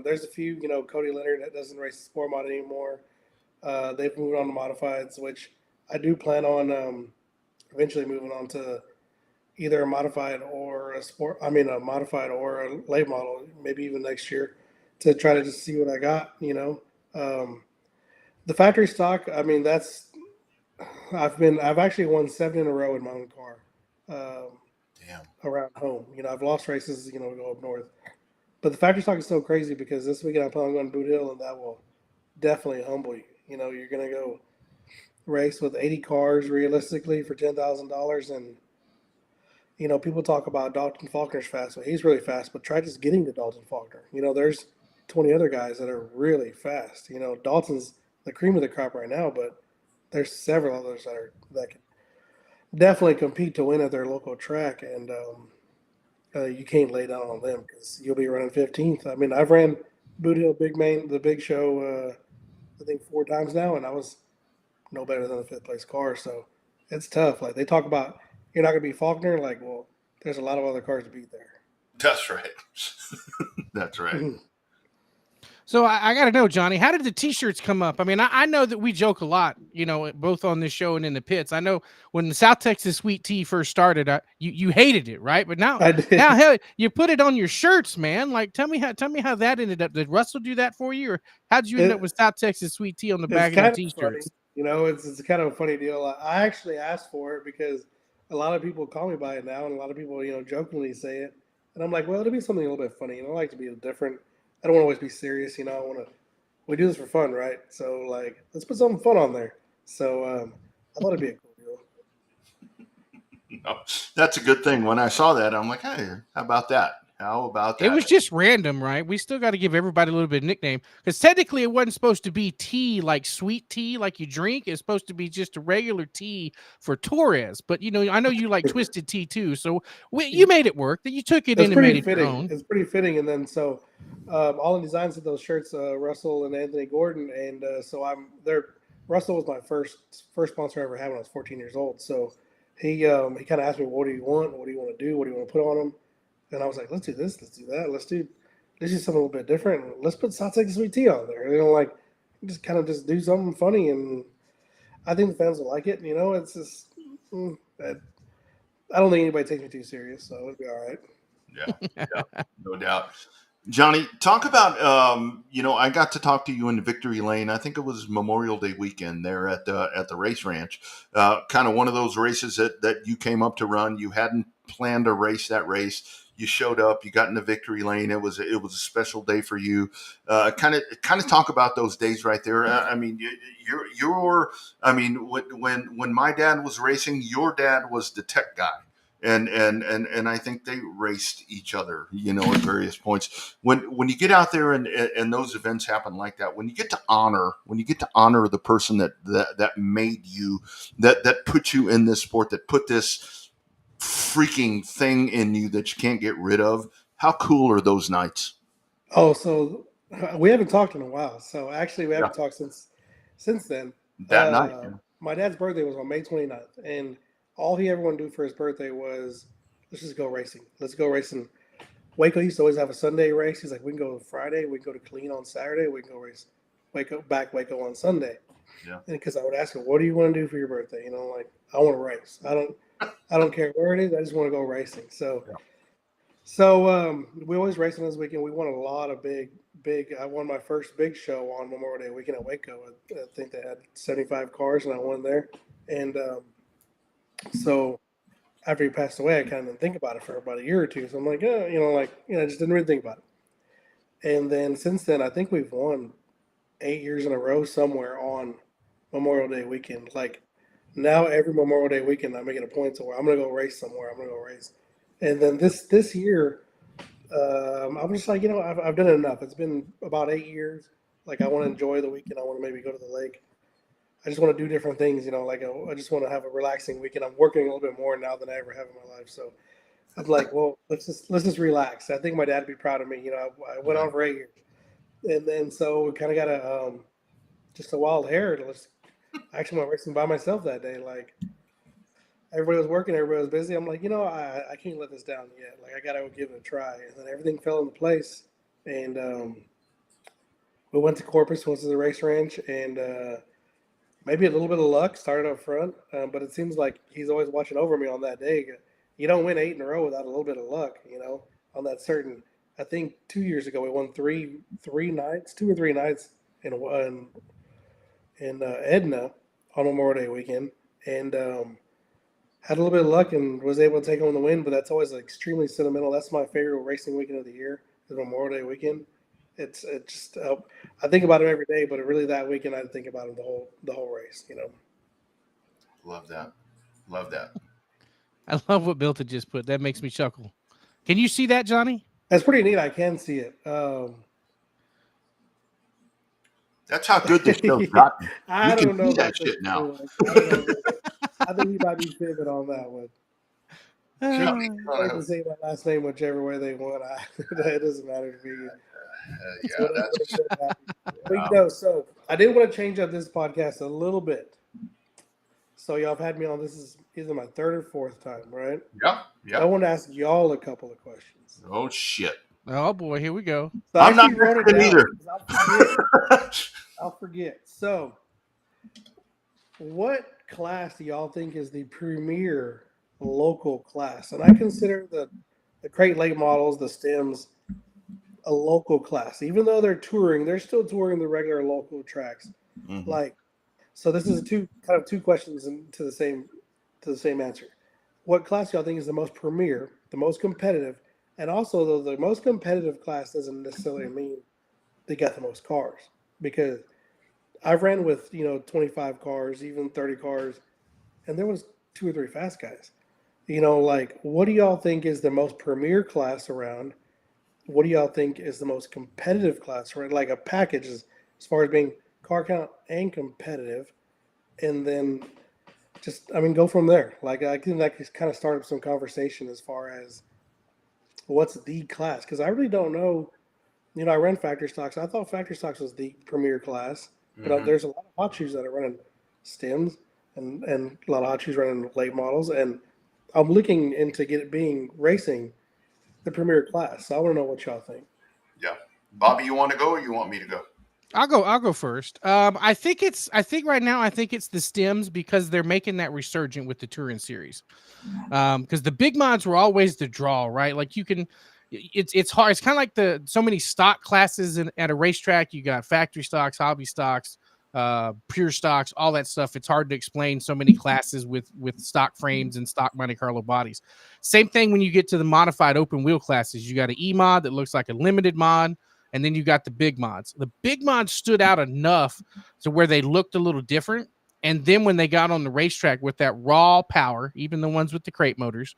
There's a few. Cody Leonard that doesn't race the sport mod anymore. They've moved on to modifieds, which I do plan on eventually moving on to either a modified or a modified or a late model, maybe even next year, to try to just see what I got. The factory stock. I mean, I've actually won 7 in a row in my own car. Damn. Around home. I've lost races, go up north. But the factory stock is so crazy because this weekend I'm planning on going to Boot Hill, and that will definitely humble you. You're going to go race with 80 cars realistically for $10,000. And, people talk about Dalton Faulkner's fast. Well, he's really fast, but try just getting to Dalton Faulkner. There's 20 other guys that are really fast. Dalton's the cream of the crop right now, but there's several others that can definitely compete to win at their local track. And you can't lay down on them because you'll be running 15th. I mean, I've ran Boot Hill the big show, I think 4 times now, and I was no better than the 5th place car. So it's tough. Like they talk about, you're not going to beat Faulkner. Like, well, there's a lot of other cars to beat there. That's right. That's right. So I got to know, Johnny, how did the T-shirts come up? I mean, I know that we joke a lot, both on this show and in the pits. I know when the South Texas Sweet Tea first started, you hated it, right? But now hell, you put it on your shirts, man. Like, tell me how that ended up. Did Russell do that for you, or how did you end up with South Texas Sweet Tea on the back of your T-shirts? It's kind of a funny deal. I actually asked for it because a lot of people call me by it now, and a lot of people, jokingly say it, and I'm like, well, it'll be something a little bit funny. I like to be different. I don't want to always be serious, we do this for fun, right? So like, let's put something fun on there. So I thought it'd be a cool deal. That's a good thing. When I saw that, I'm like, hey, how about that? How about that? It was just random, right? We still got to give everybody a little bit of nickname because technically it wasn't supposed to be tea, like sweet tea, like you drink. It's supposed to be just a regular tea for Torres. But I know you like twisted tea too, so you made it work. That you took it That's in and made pretty it your fitting. own. It's pretty fitting. And then so all the designs of those shirts, Russell and Anthony Gordon, and so I'm there. Russell was my first sponsor I ever had when I was 14 years old. So he kind of asked me, "What do you want? What do you want to do? What do you want to put on them?" And I was like, "Let's do this. Let's do that. Let's do something a little bit different. Let's put Salt Sweet Tea on there. Like just kind of just do something funny." And I think the fans will like it. It's just I don't think anybody takes me too serious, so it'll be all right. Yeah, no doubt. Johnny, talk about, I got to talk to you in Victory Lane. I think it was Memorial Day weekend there at the race ranch. Kind of one of those races that you came up to run. You hadn't planned to race that race. You showed up. You got into Victory Lane. It was a special day for you. Kind of talk about those days right there. I mean, when my dad was racing, your dad was the tech guy. And I think they raced each other, at various points. When you get out there and those events happen like that, when you get to honor the person that made you, that put you in this sport, that put this freaking thing in you that you can't get rid of, how cool are those nights? Oh, so we haven't talked in a while. So actually, we haven't talked since then. That night, yeah. My dad's birthday was on May 29th, and all he ever wanted to do for his birthday was, let's just go racing. Let's go racing. Waco used to always have a Sunday race. He's like, we can go Friday, we can go to Clean on Saturday, we can go race Waco on Sunday. Yeah. And because I would ask him, what do you want to do for your birthday? Like, I want to race. I don't care where it is. I just want to go racing. So, we always racing this weekend. We won a lot of big. I won my first big show on Memorial Day weekend at Waco. I think they had 75 cars, and I won there. And so after he passed away, I kind of didn't think about it for about a year or two. So I'm like, I just didn't really think about it. And then since then, I think we've won 8 years in a row somewhere on Memorial Day weekend. Like now, every Memorial Day weekend, I make it a point to where I'm going to go race somewhere. I'm going to go race. And then this year, I'm just like, I've done it enough. It's been about 8 years. Like I want to enjoy the weekend. I want to maybe go to the lake. I just want to do different things, like I just want to have a relaxing weekend. I'm working a little bit more now than I ever have in my life. So I'm like, well, let's just relax. I think my dad would be proud of me. I went on for 8 years. And then so we kind of got just a wild hair. I actually went racing by myself that day. Like everybody was working, everybody was busy. I'm like, I can't let this down yet. Like I got to give it a try. And then everything fell into place. And we went to Corpus, went to the race ranch, and maybe a little bit of luck started up front, but it seems like he's always watching over me on that day. You don't win 8 in a row without a little bit of luck, on that certain. I think 2 years ago we won 2 or 3 nights in Edna on Memorial Day weekend, and had a little bit of luck and was able to take home the win. But that's always extremely sentimental. That's my favorite racing weekend of the year, the Memorial Day weekend. It's just I think about it every day, but really that weekend I think about it the whole race. Love that. I love what Milton just put. That makes me chuckle. Can you see that, Johnny? That's pretty neat. I can see it. That's how good this show's gotten. I don't know that shit now. I think he might be fibbing on that one. I can say my last name whichever way they want. It doesn't matter to me. So I did want to change up this podcast a little bit. So y'all have had me on. This is either my 3rd or 4th time, right? Yeah. I want to ask y'all a couple of questions. Oh shit! Oh boy, here we go. So I'm not wrote it either. I'll forget. So, what class do y'all think is the premier local class? And I consider the crate late models, the stems, a local class. Even though they're touring, they're still touring the regular local tracks. Mm-hmm. So this is two questions to the same answer. What class y'all think is the most premier, the most competitive, and also the most competitive class doesn't necessarily mean they got the most cars, because I've ran with 25 cars, even 30 cars, and there was 2 or 3 fast guys. What do y'all think is the most premier class around? what do y'all think is the most competitive class, right? Like a package as far as being car count and competitive, and then just go from there. Like I think that could kind of start up some conversation as far as what's the class, because I really don't know. I ran factory stocks. I thought factory stocks was the premier class, but there's a lot of hot shoes that are running stems, and a lot of hot shoes running late models, and I'm looking into get it being racing the premier class. So I want to know what y'all think. Yeah. Bobby, you want to go or you want me to go? I'll go first. I think right now it's the stems because they're making that resurgent with the Touring series. Because the big mods were always the draw, right? Like it's hard. It's kind of like so many stock classes at a racetrack. You got factory stocks, hobby stocks, pure stocks, all that stuff. It's hard to explain so many classes with stock frames and stock Monte Carlo bodies. Same thing when you get to the modified open wheel classes. You got an E mod that looks like a limited mod. And then you got the big mods. The big mods stood out enough to where they looked a little different. And then when they got on the racetrack with that raw power, even the ones with the crate motors,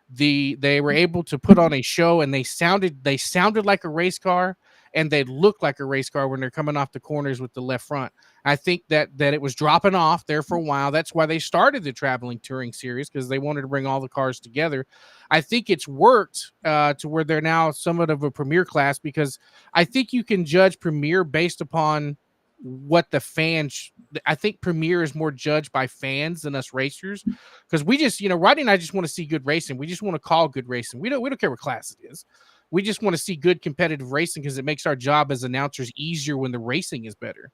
they were able to put on a show, and they sounded like a race car, and they looked like a race car when they're coming off the corners with the left front. I think that it was dropping off there for a while. That's why they started the traveling touring series, because they wanted to bring all the cars together. I think it's worked to where they're now somewhat of a premier class, because I think you can judge premier based upon what the fans. I think premier is more judged by fans than us racers, because we just, Rodney and I just want to see good racing. We just want to call good racing. We don't care what class it is. We just want to see good competitive racing, because it makes our job as announcers easier when the racing is better.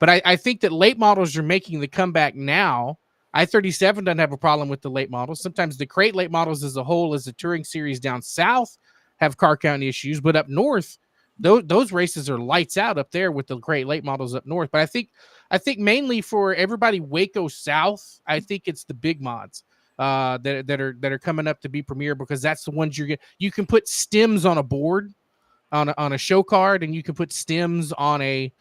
But I think that late models are making the comeback now. I-37 doesn't have a problem with the late models. Sometimes the crate late models as a whole, as the touring series down south, have car count issues, but up north, those races are lights out up there with the crate late models up north. But I think mainly for everybody Waco South, I think it's the big mods that are coming up to be premier, because that's the ones you can put stems on a board on a show card, and you can put stems on a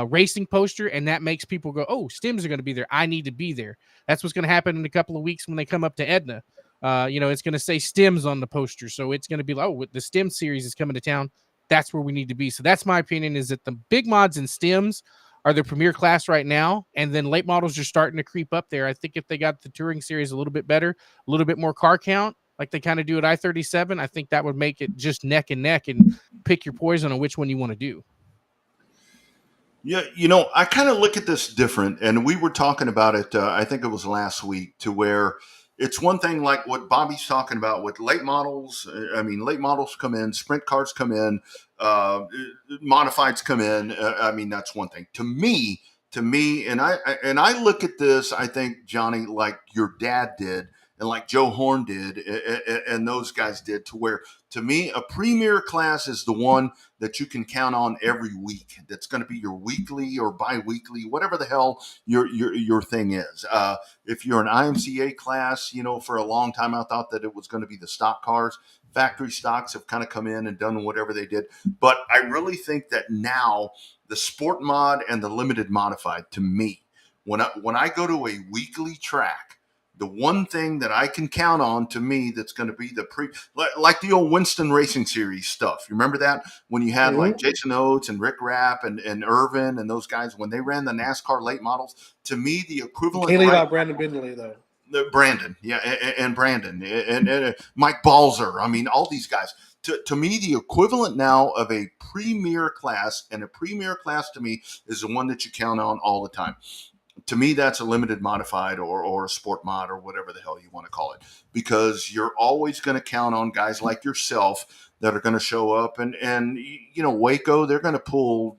racing poster, and that makes people go, oh, stems are going to be there. I need to be there. That's what's going to happen in a couple of weeks when they come up to Edna. It's going to say stems on the poster, so it's going to be like, oh, the stem series is coming to town. That's where we need to be. So that's my opinion, is that the big mods and stems are the premier class right now, and then late models are starting to creep up there. I think if they got the touring series a little bit better, a little bit more car count, like they kind of do at I-37, I think that would make it just neck and neck, and pick your poison on which one you want to do. Yeah, I kind of look at this different, and we were talking about it, I think it was last week, to where it's one thing like what Bobby's talking about with late models. I mean, late models come in, sprint cars come in, modifieds come in. That's one thing. To me, and I look at this, I think, Johnny, like your dad did, and like Joe Horn did, and those guys did, to where, to me, a premier class is the one that you can count on every week. That's going to be your weekly or bi-weekly, whatever the hell your thing is. If you're an IMCA class, for a long time, I thought that it was going to be the stock cars. Factory stocks have kind of come in and done whatever they did. But I really think that now the sport mod and the limited modified, to me, when I go to a weekly track, the one thing that I can count on, to me, that's going to be like the old Winston Racing Series stuff. You remember that when you had like Jason Oates and Rick Rapp and Irvin and those guys, when they ran the NASCAR late models? To me, the equivalent. Can't leave out Brandon Bindley though. Brandon, yeah, and Brandon and Mike Balzer. I mean, all these guys. To me, the equivalent now of a premier class, and a premier class to me is the one that you count on all the time. To me, that's a limited modified or a sport mod or whatever the hell you want to call it, because you're always going to count on guys like yourself that are going to show up, and Waco, they're going to pull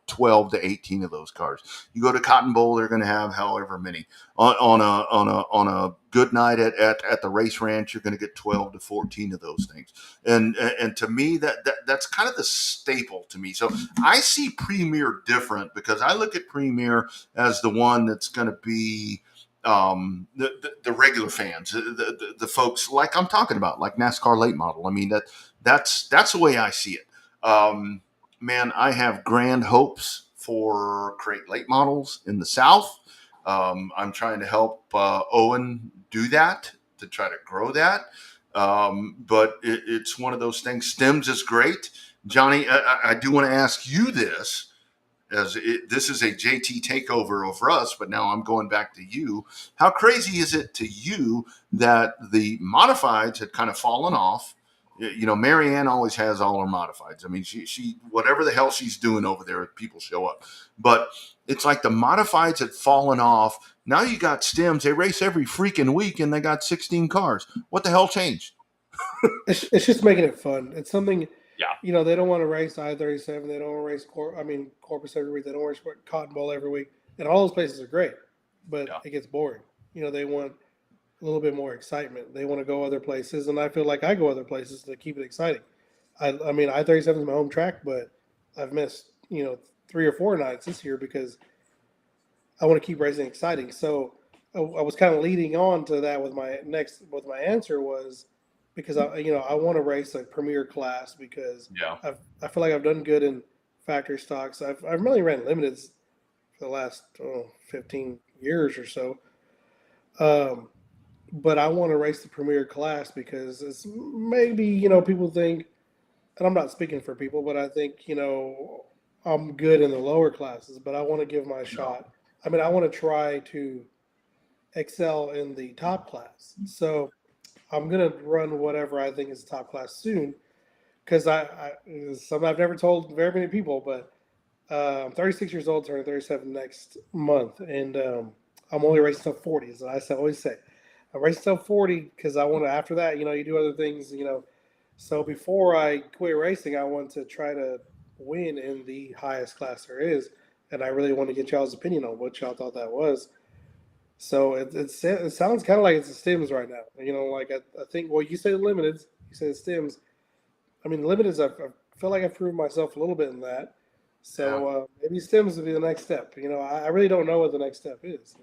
12 to 18 of those cars. You go to Cotton Bowl, they're going to have however many. On a good night at the race ranch, you're going to get 12 to 14 of those things. And to me, that's kind of the staple to me. So I see Premier different, because I look at Premier as the one that's going to be the regular fans, the folks like I'm talking about, like NASCAR late model. I mean, that's the way I see it. Man, I have grand hopes for crate late models in the South. I'm trying to help Owen do that, to try to grow that. But it's one of those things. Stems is great. Johnny, I do want to ask you this, this is a JT takeover over us, but now I'm going back to you. How crazy is it to you that the modifieds had kind of fallen off? You know, Marianne always has all her modifieds. I mean, she whatever the hell she's doing over there, people show up. But it's like the modifieds had fallen off. Now you got Stems. They race every freaking week, and they got 16 cars. What the hell changed? It's just making it fun. It's something. Yeah. You know, they don't want to race I-37. They don't want to race Corpus every week. They don't want to race Cotton Bowl every week. And all those places are great, but it gets boring. You know, they want a little bit more excitement. They want to go other places, and I feel like I go other places to keep it exciting. I mean, I-37 is my home track, but I've missed, 3 or 4 nights this year because I want to keep racing exciting. So I was kind of leading on to that with my answer was because I want to race a premier class because I feel like I've done good in factory stocks. I've really ran limiteds for the last 15 years or so. But I want to race the premier class because it's maybe, people think, and I'm not speaking for people, but I think, I'm good in the lower classes, but I want to give my shot. I mean, I want to try to excel in the top class. So I'm going to run whatever I think is top class soon because something I've never told very many people, but I'm 36 years old, turning 37 next month, and I'm only racing sub 40, as I always say. I'm racing sub 40 because I want to, after that, you do other things, So before I quit racing, I want to try to win in the highest class there is, and I really want to get y'all's opinion on what y'all thought that was. So it sounds kind of like it's the Stems right now. I think, well, you say the limiteds, you say the Stems. I mean, the limiteds, I feel like I've proved myself a little bit in that. So maybe Stems would be the next step. I really don't know what the next step is.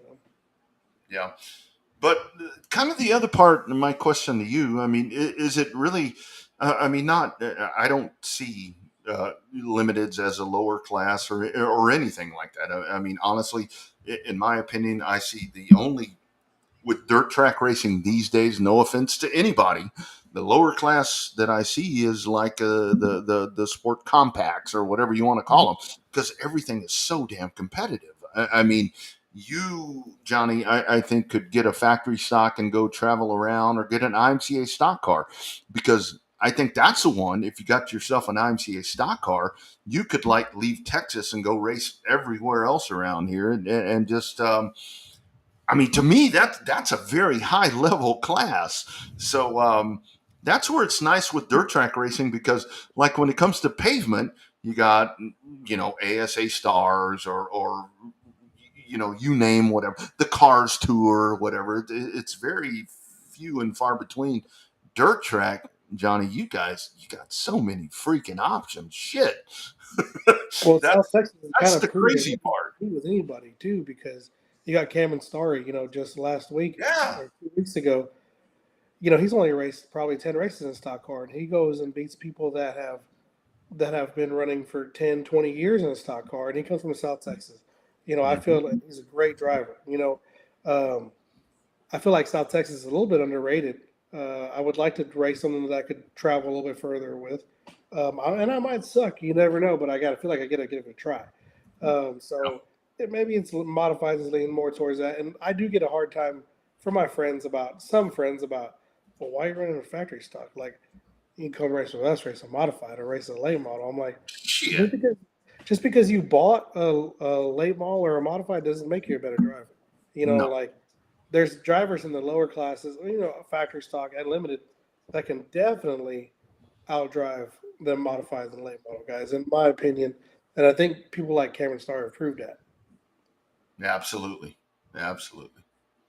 Yeah. But kind of the other part of my question to you, I mean, is it really, I don't see limiteds as a lower class or anything like that. I mean, honestly, in my opinion, I see the only, with dirt track racing these days, no offense to anybody, the lower class that I see is like the sport compacts or whatever you want to call them, because everything is so damn competitive. I mean, you, Johnny, I think could get a factory stock and go travel around or get an IMCA stock car, because I think that's the one. If you got yourself an IMCA stock car, you could like leave Texas and go race everywhere else around here and just, I mean, to me, that's a very high level class. So that's where it's nice with dirt track racing, because like when it comes to pavement, you got, ASA stars or you name whatever, the Cars Tour, whatever. It's very few and far between. Dirt track, Johnny, you got so many freaking options. Shit. Well, South Texas is that's kind of the crazy part. with anybody too, because you got Cameron Starry, just last week or 2 weeks ago. He's only raced probably 10 races in stock car, and he goes and beats people that have been running for 10, 20 years in a stock car, and he comes from South Texas. I feel like he's a great driver. I feel like South Texas is a little bit underrated. I would like to race something that I could travel a little bit further with. And I might suck. You never know, but I feel like I got to give it a try. Maybe it's modified and leaning more towards that. And I do get a hard time from my friends about, well, why are you running a factory stock? Like, you can come race with us, race a modified, or race a late model. I'm like, just because you bought a late model or a modified doesn't make you a better driver. Like, there's drivers in the lower classes, factory stock and limited, that can definitely outdrive the modified and late model guys, in my opinion. And I think people like Cameron Starr have proved that. Absolutely.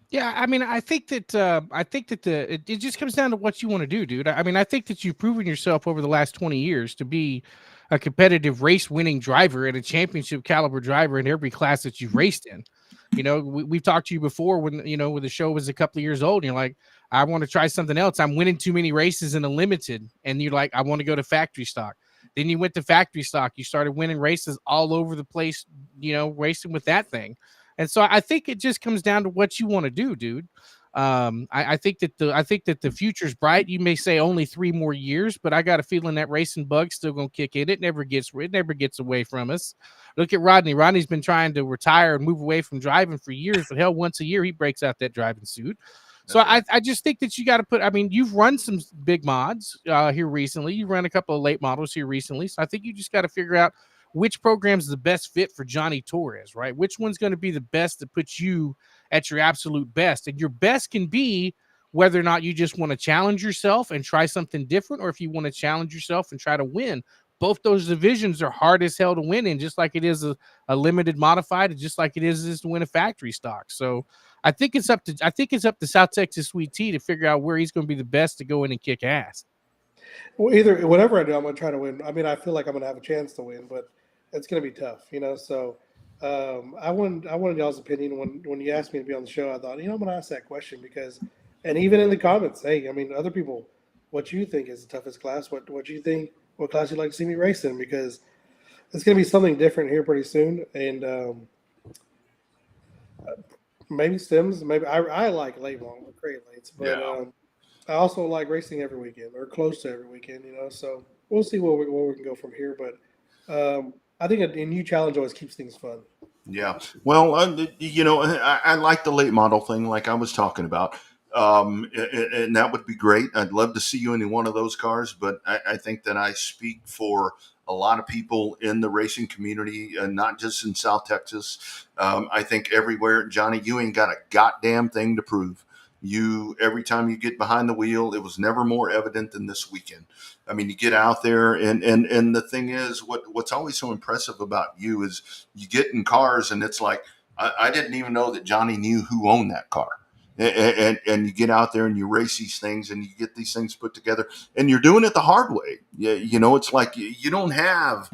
Yeah, I mean, I think that it just comes down to what you want to do, dude. I mean, I think that you've proven yourself over the last 20 years to be a competitive race-winning driver and a championship caliber driver in every class that you've raced in. We've talked to you before when the show was a couple of years old, and you're like, I want to try something else. I'm winning too many races in a limited, and you're like, I want to go to factory stock. Then you went to factory stock. You started winning races all over the place, racing with that thing. And so I think it just comes down to what you want to do, dude. I think that the future's bright. You may say only 3 more years, but I got a feeling that racing bug's still gonna kick in. It never gets away from us. Look at Rodney. Rodney's been trying to retire and move away from driving for years, but hell, once a year he breaks out that driving suit. So I just think that you got to put. I mean, you've run some big mods here recently. You run a couple of late models here recently. So I think you just got to figure out which program's the best fit for Johnny Torres, right? Which one's going to be the best to put you at your absolute best, and your best can be whether or not you just want to challenge yourself and try something different, or if you want to challenge yourself and try to win. Both those divisions are hard as hell to win in, just like it is a limited modified, and just like it is to win a factory stock. So I think it's up to South Texas Sweet Tea to figure out where he's going to be the best to go in and kick ass. Well, either whatever I do, I'm going to try to win. I mean, I feel like I'm going to have a chance to win, but it's going to be tough, So I wanted y'all's opinion when you asked me to be on the show. I thought, I'm going to ask that question because, and even in the comments, hey, I mean, other people, what you think is the toughest class? What you think? What class you'd like to see me race in? Because it's going to be something different here pretty soon, and maybe stems. Maybe I like late model, crate lates, but I also like racing every weekend or close to every weekend. So we'll see where we can go from here. But I think a new challenge always keeps things fun. Yeah. Well, I like the late model thing, like I was talking about. And that would be great. I'd love to see you in one of those cars, but I think that I speak for a lot of people in the racing community, not just in South Texas. I think everywhere, Johnny, you ain't got a goddamn thing to prove. Every time you get behind the wheel, it was never more evident than this weekend. I mean, you get out there, and the thing is, what's always so impressive about you is you get in cars, and it's like I didn't even know that Johnny knew who owned that car. And you get out there and you race these things and you get these things put together and you're doing it the hard way. Yeah, it's like you don't have.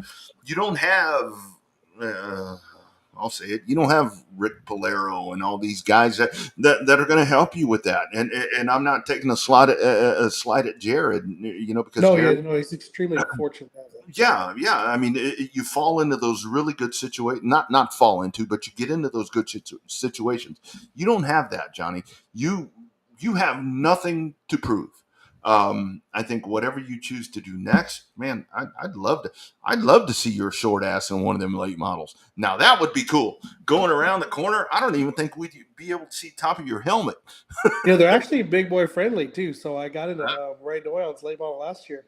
I'll say it. You don't have Rick Polero and all these guys that are going to help you with that. And I'm not taking a slide at Jared. Because Jared, he's extremely fortunate. Yeah. I mean, you fall into those really good situations, not fall into, but you get into those good situations. You don't have that, Johnny. You have nothing to prove. I think whatever you choose to do next, man, I'd love to see your short ass in one of them late models. Now that would be cool. Going around the corner, I don't even think we'd be able to see top of your helmet. They're actually big boy friendly too. So I got into Ray Doyle's late model last year.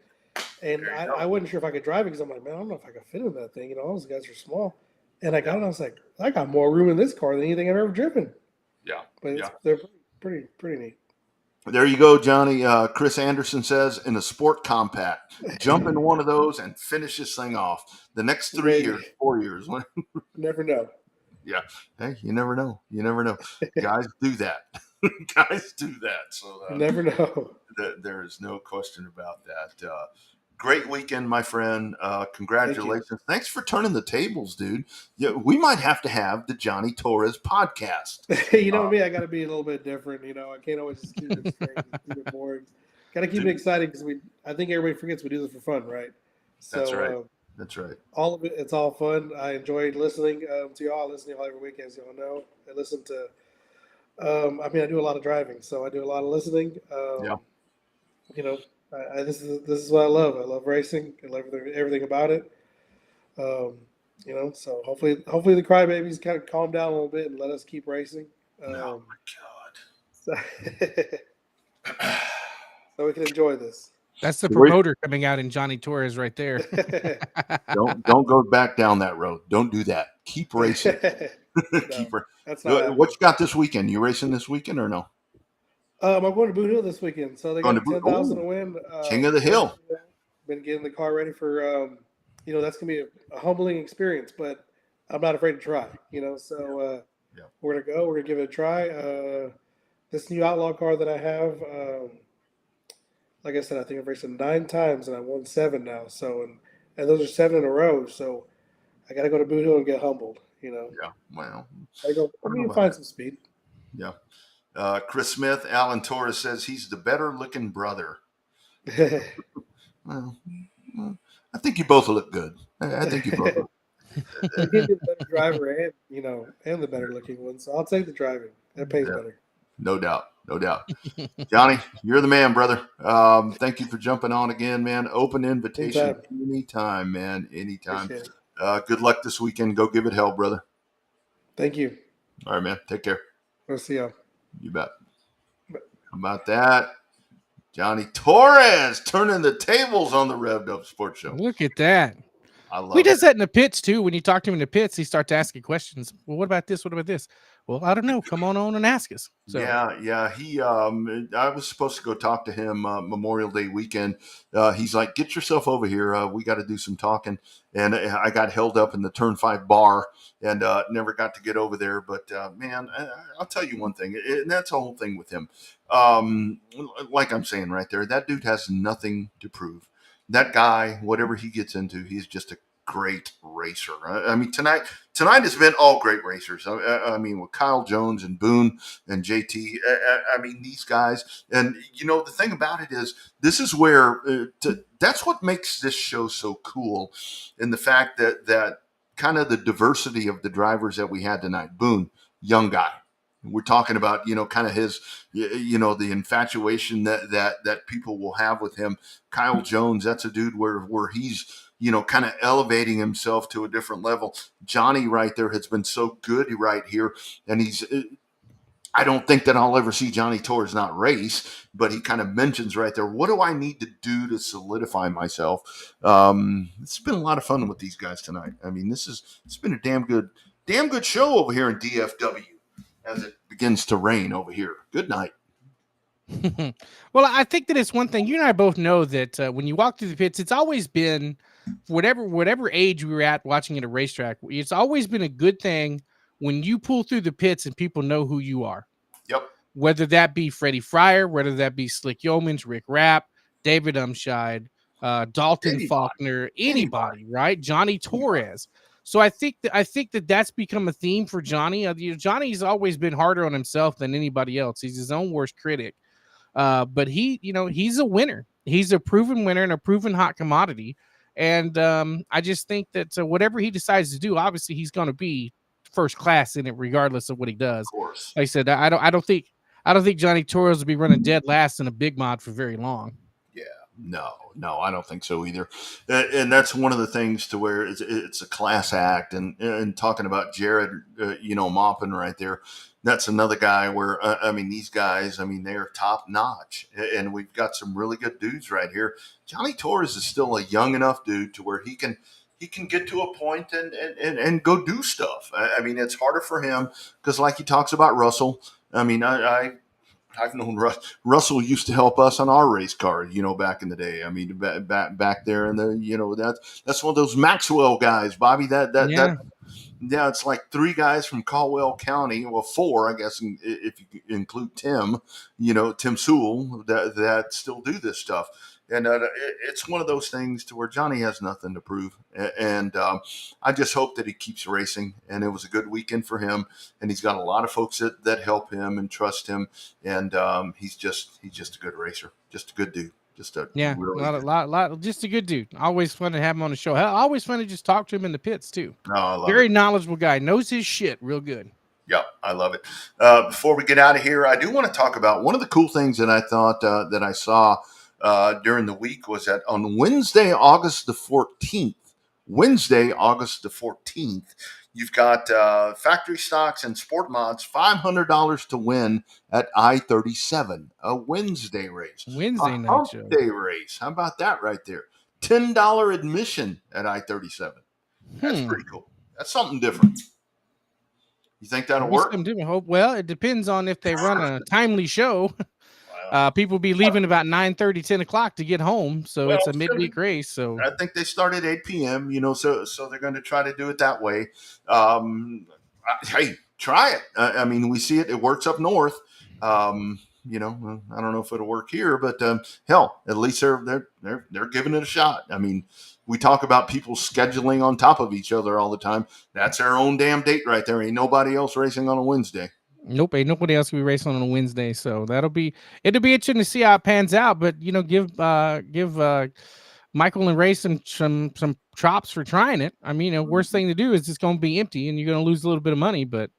And I wasn't sure if I could drive it because I'm like, man, I don't know if I could fit in that thing. All those guys are small. And I got it, and I was like, I got more room in this car than anything I've ever driven. Yeah. But they're pretty neat. There you go, Johnny. Chris Anderson says, in a sport compact, jump into one of those and finish this thing off. The next 3 years, 4 years. Never know. Yeah. Hey, you never know. Guys do that. Guys do that. So never know. There is no question about that. Great weekend, my friend. Congratulations. Thanks for turning the tables, dude. Yeah, we might have to have the Johnny Torres podcast. Me, I got to be a little bit different. I can't always just keep it straight, keep it boring. Got to keep it exciting because I think everybody forgets we do this for fun, right? So, that's right. That's right. All of it, it's all fun. I enjoyed listening to y'all. I listen to y'all every weekend, as y'all know. I listen to. I do a lot of driving, so I do a lot of listening. This is what I love. I love racing. I love everything about it. So hopefully the crybabies kind of calm down a little bit and let us keep racing. Oh my God. So we can enjoy this. That's the promoter coming out in Johnny Torres right there. Don't go back down that road. Don't do that. Keep racing. That's not what you got this weekend? You racing this weekend or no? I'm going to Boone Hill this weekend, so they got 10,000 to win. King of the Hill. Been getting the car ready for, that's gonna be a humbling experience, but I'm not afraid to try. So we're gonna go. We're gonna give it a try. This new Outlaw car that I have, like I said, I think I've raced it 9 times and I won 7 now. So and those are 7 in a row. So I got to go to Boone Hill and get humbled. Yeah. Well, I go. I'm gonna find some speed. Yeah. Chris Smith, Alan Torres says he's the better looking brother. Well, I think you both look good. I think you both look good. He's the better driver and the better looking one. So I'll take the driving. That pays better. No doubt. No doubt. Johnny, you're the man, brother. Thank you for jumping on again, man. Open invitation anytime, man. Anytime. Good luck this weekend. Go give it hell, brother. Thank you. All right, man. Take care. We'll see y'all. You bet. How about that? Johnny Torres turning the tables on the Revved Up Sports Show. Look at that. I love He does it. that in the pits too. When you talk to him in the pits, he starts asking questions. Well, what about this? What about this? Well, I don't know. Come on and ask us. So Yeah. He, I was supposed to go talk to him Memorial Day weekend. He's like, "Get yourself over here. We got to do some talking." And I got held up in the Turn 5 bar and never got to get over there. But man, I'll tell you one thing, and that's the whole thing with him. Like I'm saying right there, that dude has nothing to prove. That guy, whatever he gets into, he's just a great racer. I mean, tonight has been all great racers. I mean, with Kyle Jones and Boone and JT. I mean, these guys. And the thing about it is, this is where that's what makes this show so cool, in the fact that kind of the diversity of the drivers that we had tonight. Boone, young guy. We're talking about, kind of his, the infatuation that people will have with him. Kyle Jones, that's a dude where he's, kind of elevating himself to a different level. Johnny right there has been so good right here. And I don't think that I'll ever see Johnny Torres not race, but he kind of mentions right there, what do I need to do to solidify myself? It's been a lot of fun with these guys tonight. I mean, it's been a damn good show over here in DFW. As it begins to rain over here. Good night. Well, I think that it's one thing. You and I both know that when you walk through the pits, it's always been, whatever age we were at watching at a racetrack, it's always been a good thing when you pull through the pits and people know who you are. Yep. Whether that be Freddie Fryer, whether that be Slick Yeomans, Rick Rapp, David Umscheid, Dalton Faulkner, anybody, right? Johnny Torres. So I think that that's become a theme for Johnny. Johnny's always been harder on himself than anybody else. He's his own worst critic. But he's a winner. He's a proven winner and a proven hot commodity. And I just think that whatever he decides to do, obviously he's going to be first class in it, regardless of what he does. Of course. Like I said, I don't think Johnny Torres will be running dead last in a big mod for very long. Yeah, no, I don't think so either. And that's one of the things to where it's a class act. And talking about Jared, Maupin right there, that's another guy where, these guys, they are top notch. And we've got some really good dudes right here. Johnny Torres is still a young enough dude to where he can get to a point and go do stuff. It's harder for him because, like he talks about Russell, I've known Russell used to help us on our race car, back in the day. Back there in the, that's one of those Maxwell guys, Bobby. Yeah, it's like 3 guys from Caldwell County. Well, 4, I guess, if you include Tim, Tim Sewell, that still do this stuff. And it's one of those things to where Johnny has nothing to prove. And I just hope that he keeps racing. And it was a good weekend for him. And he's got a lot of folks that help him and trust him. And he's just a good racer, just a good dude. Just a just a good dude. Always fun to have him on the show. Always fun to just talk to him in the pits too. Very knowledgeable guy. Knows his shit real good. Yep, I love it. Before we get out of here, I do want to talk about one of the cool things that I thought that I saw during the week was that on Wednesday, August the 14th, you've got factory stocks and sport mods, $500 to win at I-37, a Wednesday race. Wednesday night show. Day race. How about that right there? $10 admission at I-37. That's pretty cool. That's something different. You think that'll work? Well, it depends on if they run a timely show. People be leaving about 9:30, 10 o'clock to get home. So it's a midweek race. So I think they start at 8 p.m., so they're going to try to do it that way. Hey, try it. We see it. It works up north. I don't know if it'll work here, but hell, at least they're giving it a shot. We talk about people scheduling on top of each other all the time. That's their own damn date right there. Ain't nobody else racing on a Wednesday. Nope, ain't nobody else will be racing on a Wednesday. So it'll be interesting to see how it pans out. But give Michael and Ray some chops for trying it. Worst thing to do is it's going to be empty and you're going to lose a little bit of money. But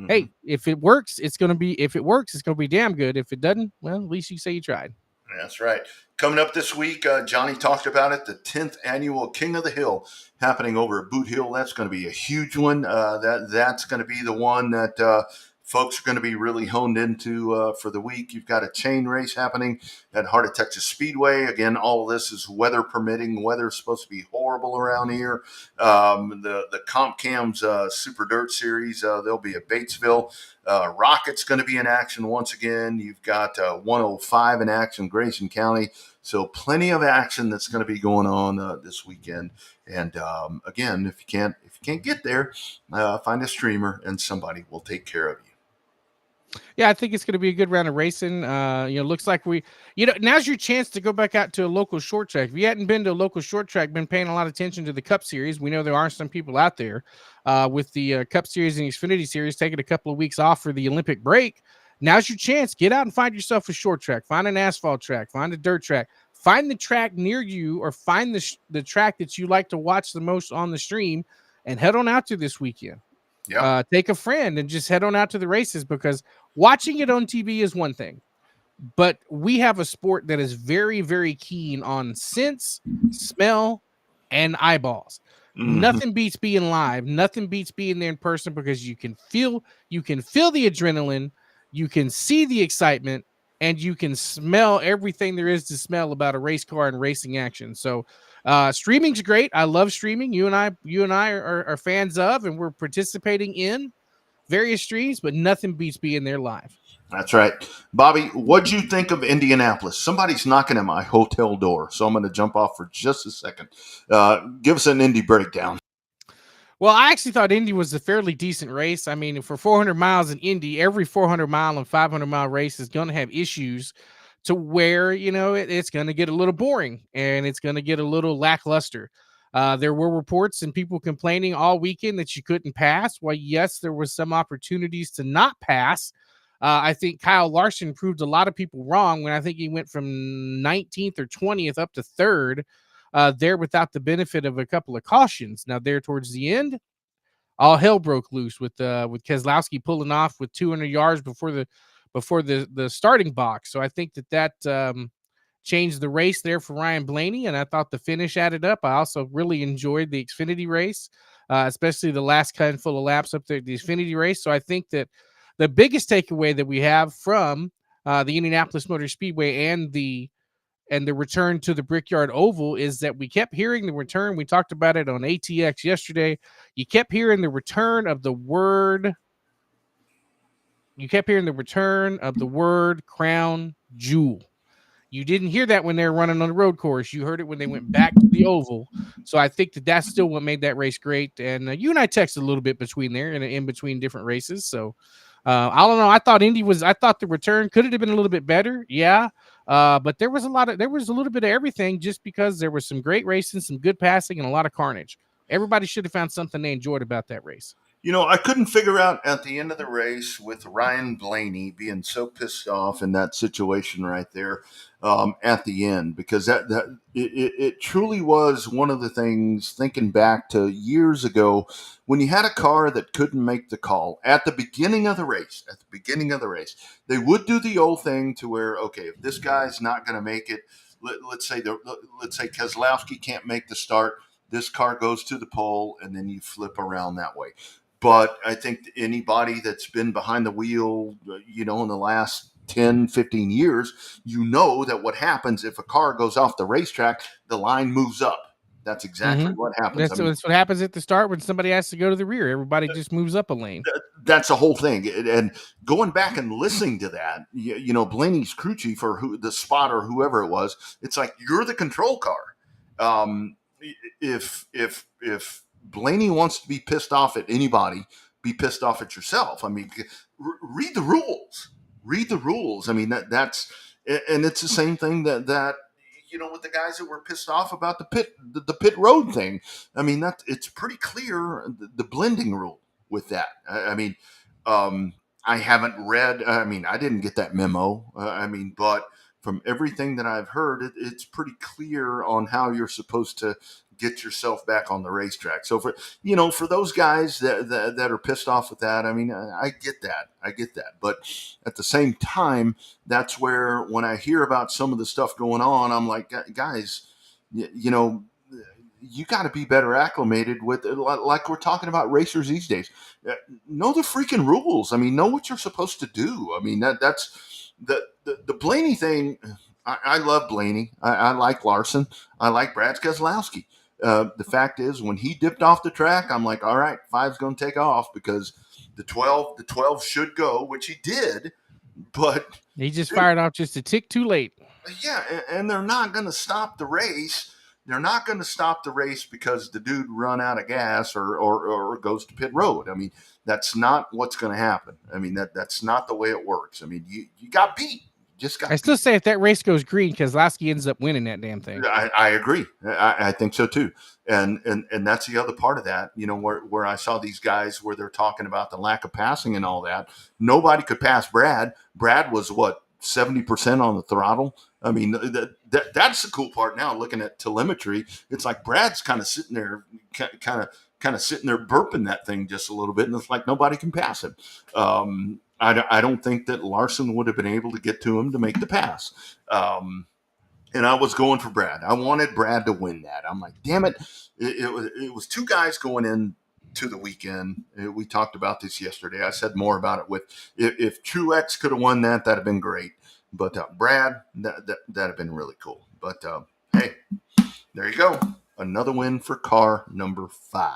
hey, if it works, it's going to be damn good. If it doesn't, well, at least you say you tried. That's right. Coming up this week, Johnny talked about it, the 10th annual King of the Hill happening over at Boot Hill. That's going to be a huge one. That's going to be the one that folks are going to be really honed into for the week. You've got a chain race happening at Heart of Texas Speedway. Again, all of this is weather permitting. Weather's supposed to be horrible around here. The Comp Cams Super Dirt Series, they'll be at Batesville. Rocket's going to be in action once again. You've got 105 in action, Grayson County. So plenty of action that's going to be going on this weekend. And again, if you can't get there, find a streamer and somebody will take care of you. Yeah, I think it's going to be a good round of racing. Looks like now's your chance to go back out to a local short track. If you hadn't been to a local short track, been paying a lot of attention to the Cup Series, we know there are some people out there with the Cup Series and Xfinity Series taking a couple of weeks off for the Olympic break. Now's your chance. Get out and find yourself a short track. Find an asphalt track. Find a dirt track. Find the track near you, or find the track that you like to watch the most on the stream, and head on out to this weekend. Yeah. Take a friend and just head on out to the races, because watching it on TV is one thing, but we have a sport that is very, very keen on sense, smell, and eyeballs. Mm-hmm. Nothing beats being live. Nothing beats being there in person, because you can feel the adrenaline, you can see the excitement, and you can smell everything there is to smell about a race car and racing action. So streaming's great. I love streaming. You and I are fans of, and we're participating in various streams, but nothing beats being there live. That's right. Bobby, what'd you think of Indianapolis? Somebody's knocking at my hotel door, so I'm going to jump off for just a second. Give us an Indy breakdown. Well, I actually thought Indy was a fairly decent race. I mean, for 400 miles in Indy, every 400-mile and 500-mile race is going to have issues to where, it's going to get a little boring and it's going to get a little lackluster. There were reports and people complaining all weekend that you couldn't pass. Well, yes, there was some opportunities to not pass. I think Kyle Larson proved a lot of people wrong when I think he went from 19th or 20th up to 3rd. There without the benefit of a couple of cautions. Now there towards the end, all hell broke loose with Keselowski pulling off with 200 yards before the starting box. So I think that changed the race there for Ryan Blaney, and I thought the finish added up. I also really enjoyed the Xfinity race, especially the last handful of laps up there, the Xfinity race. So I think that the biggest takeaway that we have from the Indianapolis Motor Speedway and the return to the Brickyard Oval is that we kept hearing the return. We talked about it on ATX yesterday. You kept hearing the return of the word. You kept hearing the return of the word crown jewel. You didn't hear that when they were running on the road course. You heard it when they went back to the oval. So I think that's still what made that race great. And you and I texted a little bit between there and in between different races. So I don't know. I thought the return could have been a little bit better. Yeah. But there was a little bit of everything, just because there was some great racing, some good passing, and a lot of carnage. Everybody should have found something they enjoyed about that race. I couldn't figure out at the end of the race with Ryan Blaney being so pissed off in that situation right there at the end, because it truly was one of the things, thinking back to years ago when you had a car that couldn't make the call at the beginning of the race. They would do the old thing to where, okay, if this guy's not going to make it, let's say Keselowski can't make the start, this car goes to the pole, and then you flip around that way. But I think anybody that's been behind the wheel, in the last 10, 15 years, that what happens if a car goes off the racetrack, the line moves up. That's exactly what happens. That's what happens at the start when somebody has to go to the rear. Everybody just moves up a lane. That's the whole thing. And going back and listening to that, Blaney's crew chief or the spotter, whoever it was, it's like, you're the control car. If Blaney wants to be pissed off at anybody, be pissed off at yourself. I mean, read the rules. I mean, that's, and it's the same thing that with the guys that were pissed off about the pit road thing. I mean, it's pretty clear, the blending rule with that. I mean, I haven't read. I mean, I didn't get that memo. But from everything that I've heard, it's pretty clear on how you're supposed to get yourself back on the racetrack. So for those guys that are pissed off with that, I mean, I get that. But at the same time, that's where when I hear about some of the stuff going on, I'm like, guys, you got to be better acclimated with it. Like we're talking about racers these days. Know the freaking rules. I mean, know what you're supposed to do. I mean, that's the Blaney thing. I love Blaney. I like Larson. I like Brad Keselowski. The fact is, when he dipped off the track, I'm like, all right, 5's going to take off because the 12 should go, which he did, but he just fired off just a tick too late. Yeah, and they're not going to stop the race. They're not going to stop the race because the dude run out of gas or goes to pit road. I mean, that's not what's going to happen. I mean, that's not the way it works. I mean, you got beat. I still say if that race goes green, Keselowski ends up winning that damn thing. I agree. I think so too. And that's the other part of that, where I saw these guys where they're talking about the lack of passing and all that. Nobody could pass Brad. Brad was 70% on the throttle. I mean, that's the cool part now, looking at telemetry. It's like Brad's kind of sitting there, kind of sitting there burping that thing just a little bit. And it's like nobody can pass him. I don't think that Larson would have been able to get to him to make the pass. And I was going for Brad. I wanted Brad to win that. I'm like, damn it. It was two guys going in to the weekend. We talked about this yesterday. I said more about it if Truex could have won that, that'd have been great. But Brad, that'd have been really cool. But hey, there you go. Another win for car number 5.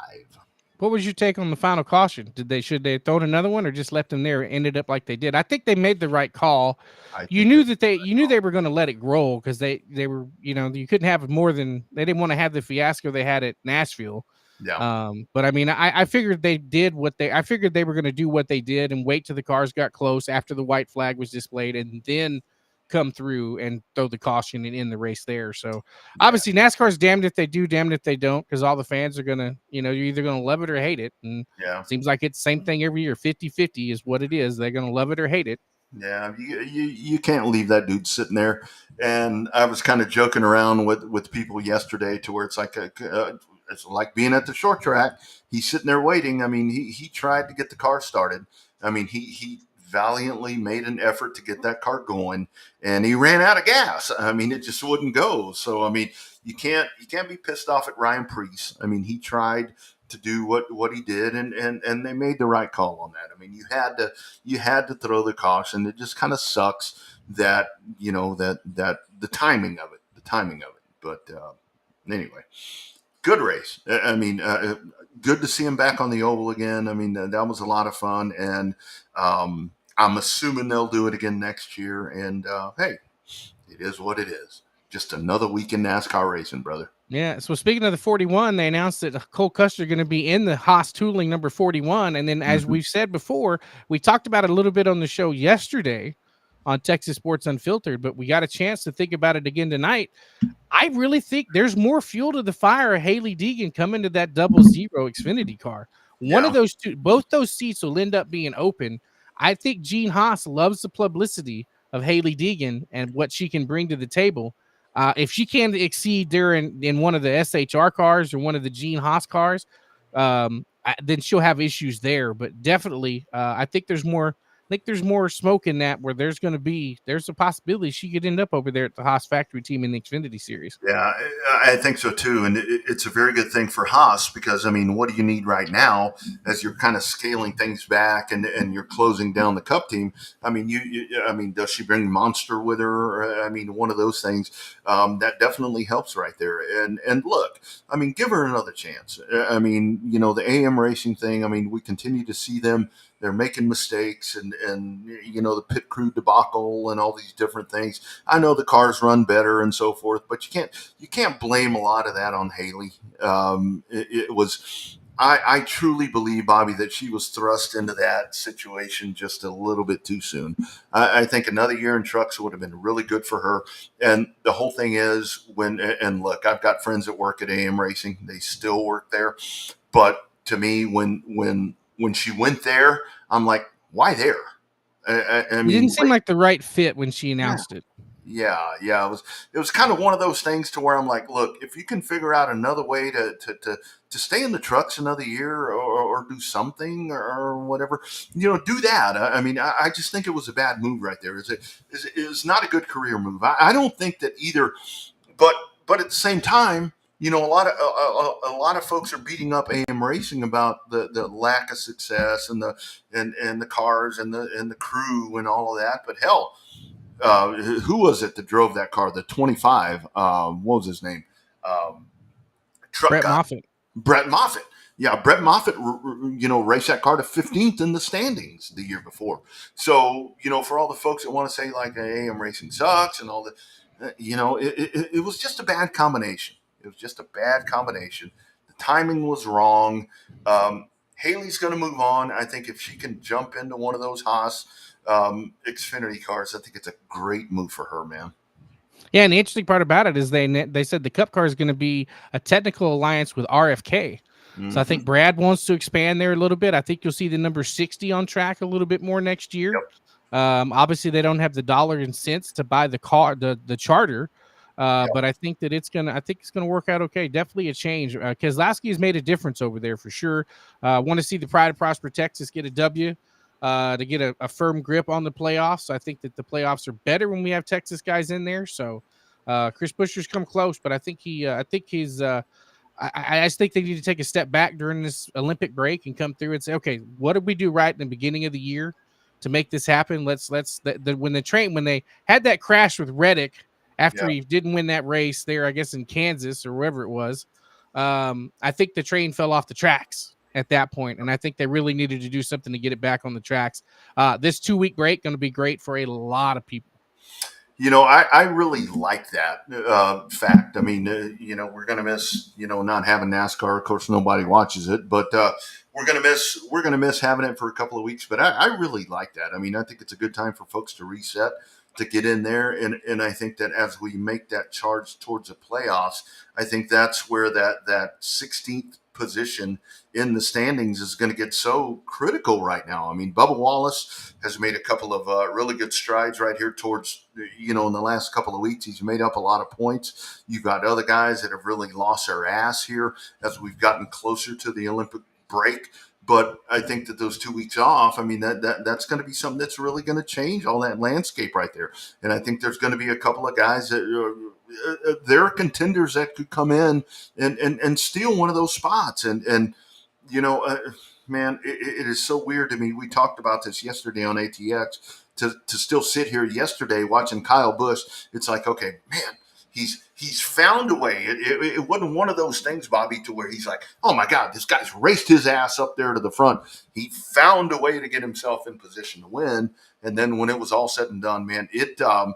What was your take on the final caution? Should they have thrown another one or just left them there and ended up like they did? I think they made the right call. You knew they were going to let it roll because they were, you couldn't have more than, they didn't want to have the fiasco they had at Nashville. Yeah. But I mean, I figured they were going to do what they did and wait till the cars got close after the white flag was displayed and then come through and throw the caution and end the race there. So obviously NASCAR's damned if they do, damned if they don't, because all the fans are going to, you're either going to love it or hate it. And it seems like it's the same thing every year. 50-50 is what it is. They're going to love it or hate it. Yeah, you can't leave that dude sitting there. And I was kind of joking around with people yesterday to where it's like it's like being at the short track. He's sitting there waiting. I mean, he tried to get the car started. I mean, he valiantly made an effort to get that car going, and he ran out of gas. I mean, it just wouldn't go. So I mean, you can't be pissed off at Ryan Preece. I mean, he tried to do what he did, and they made the right call on that. I mean, you had to throw the caution. It just kind of sucks that that the timing of it. But anyway, good race. I mean, good to see him back on the oval again. I mean, that was a lot of fun, and I'm assuming they'll do it again next year. And hey, it is what it is. Just another week in NASCAR racing, brother. Yeah. So speaking of the 41, they announced that Cole Custer going to be in the Haas tooling number 41. And then, as we've said before, we talked about it a little bit on the show yesterday on Texas Sports Unfiltered, but we got a chance to think about it again tonight. I really think there's more fuel to the fire of Hailie Deegan coming to that 00 Xfinity car. One of those two, both those seats will end up being open. I think Gene Haas loves the publicity of Hailie Deegan and what she can bring to the table. If she can exceed there in one of the SHR cars or one of the Gene Haas cars, then she'll have issues there. But definitely, I think there's more. I think there's more smoke in that where there's a possibility she could end up over there at the Haas factory team in the Xfinity series. Yeah, I think so too. And it's a very good thing for Haas because, I mean, what do you need right now as you're kind of scaling things back and you're closing down the Cup team? I mean, I mean, does she bring Monster with her? I mean, one of those things that definitely helps right there. And look, I mean, give her another chance. I mean, the AM racing thing, I mean, we continue to see them. They're making mistakes and the pit crew debacle and all these different things. I know the cars run better and so forth, but you can't blame a lot of that on Hailie. It was, I truly believe, Bobby, that she was thrust into that situation just a little bit too soon. I think another year in trucks would have been really good for her. And the whole thing is and look, I've got friends that work at AM Racing. They still work there. But to me, when she went there, I'm like, why there? I mean, it didn't seem like the right fit when she announced it. Yeah, it was kind of one of those things to where I'm like, look, if you can figure out another way to stay in the trucks another year or do something or whatever, do that. I mean, I just think it was a bad move right there. It's not a good career move. I don't think that either, but at the same time, a lot of folks are beating up AM Racing about the lack of success and the cars and the crew and all of that. But hell, who was it that drove that car? The 25. What was his name? Truck Brett guy. Moffitt. Brett Moffitt. Yeah, Brett Moffitt, raced that car to 15th in the standings the year before. So, for all the folks that want to say like AM Racing sucks and all that, it was just a bad combination. It was just a bad combination. The timing was wrong. Haley's going to move on. I think if she can jump into one of those Haas Xfinity cars, I think it's a great move for her, man. Yeah, and the interesting part about it is they said the Cup car is going to be a technical alliance with RFK. Mm-hmm. So I think Brad wants to expand there a little bit. I think you'll see the number 60 on track a little bit more next year. Yep. Obviously, they don't have the dollar and cents to buy the car, the charter. But I think that it's gonna work out okay. Definitely a change. Keselowski has made a difference over there for sure. Want to see the Pride of Prosper, Texas get a W. To get a firm grip on the playoffs. I think that the playoffs are better when we have Texas guys in there. So Chris Buescher's come close, but I think I just think they need to take a step back during this Olympic break and come through and say, okay, what did we do right in the beginning of the year to make this happen? When they had that crash with Reddick after he didn't win that race there, I guess in Kansas or wherever it was, I think the train fell off the tracks at that point, and I think they really needed to do something to get it back on the tracks. This 2-week break going to be great for a lot of people. I really like that fact. I mean, we're going to miss, not having NASCAR. Of course, nobody watches it, but we're going to miss having it for a couple of weeks. But I really like that. I mean, I think it's a good time for folks to reset, to get in there. And I think that as we make that charge towards the playoffs, I think that's where that 16th position in the standings is going to get so critical right now. I mean, Bubba Wallace has made a couple of really good strides right here towards, in the last couple of weeks. He's made up a lot of points. You've got other guys that have really lost their ass here as we've gotten closer to the Olympic break. But I think that those 2 weeks off, I mean, that's going to be something that's really going to change all that landscape right there. And I think there's going to be a couple of guys that they're contenders that could come in and steal one of those spots. And man, it is so weird to me. We talked about this yesterday on ATX to still sit here yesterday watching Kyle Busch. It's like, okay, man, he's found a way. It wasn't one of those things, Bobby, to where he's like, oh my God, this guy's raced his ass up there to the front. He found a way to get himself in position to win. And then when it was all said and done, man, I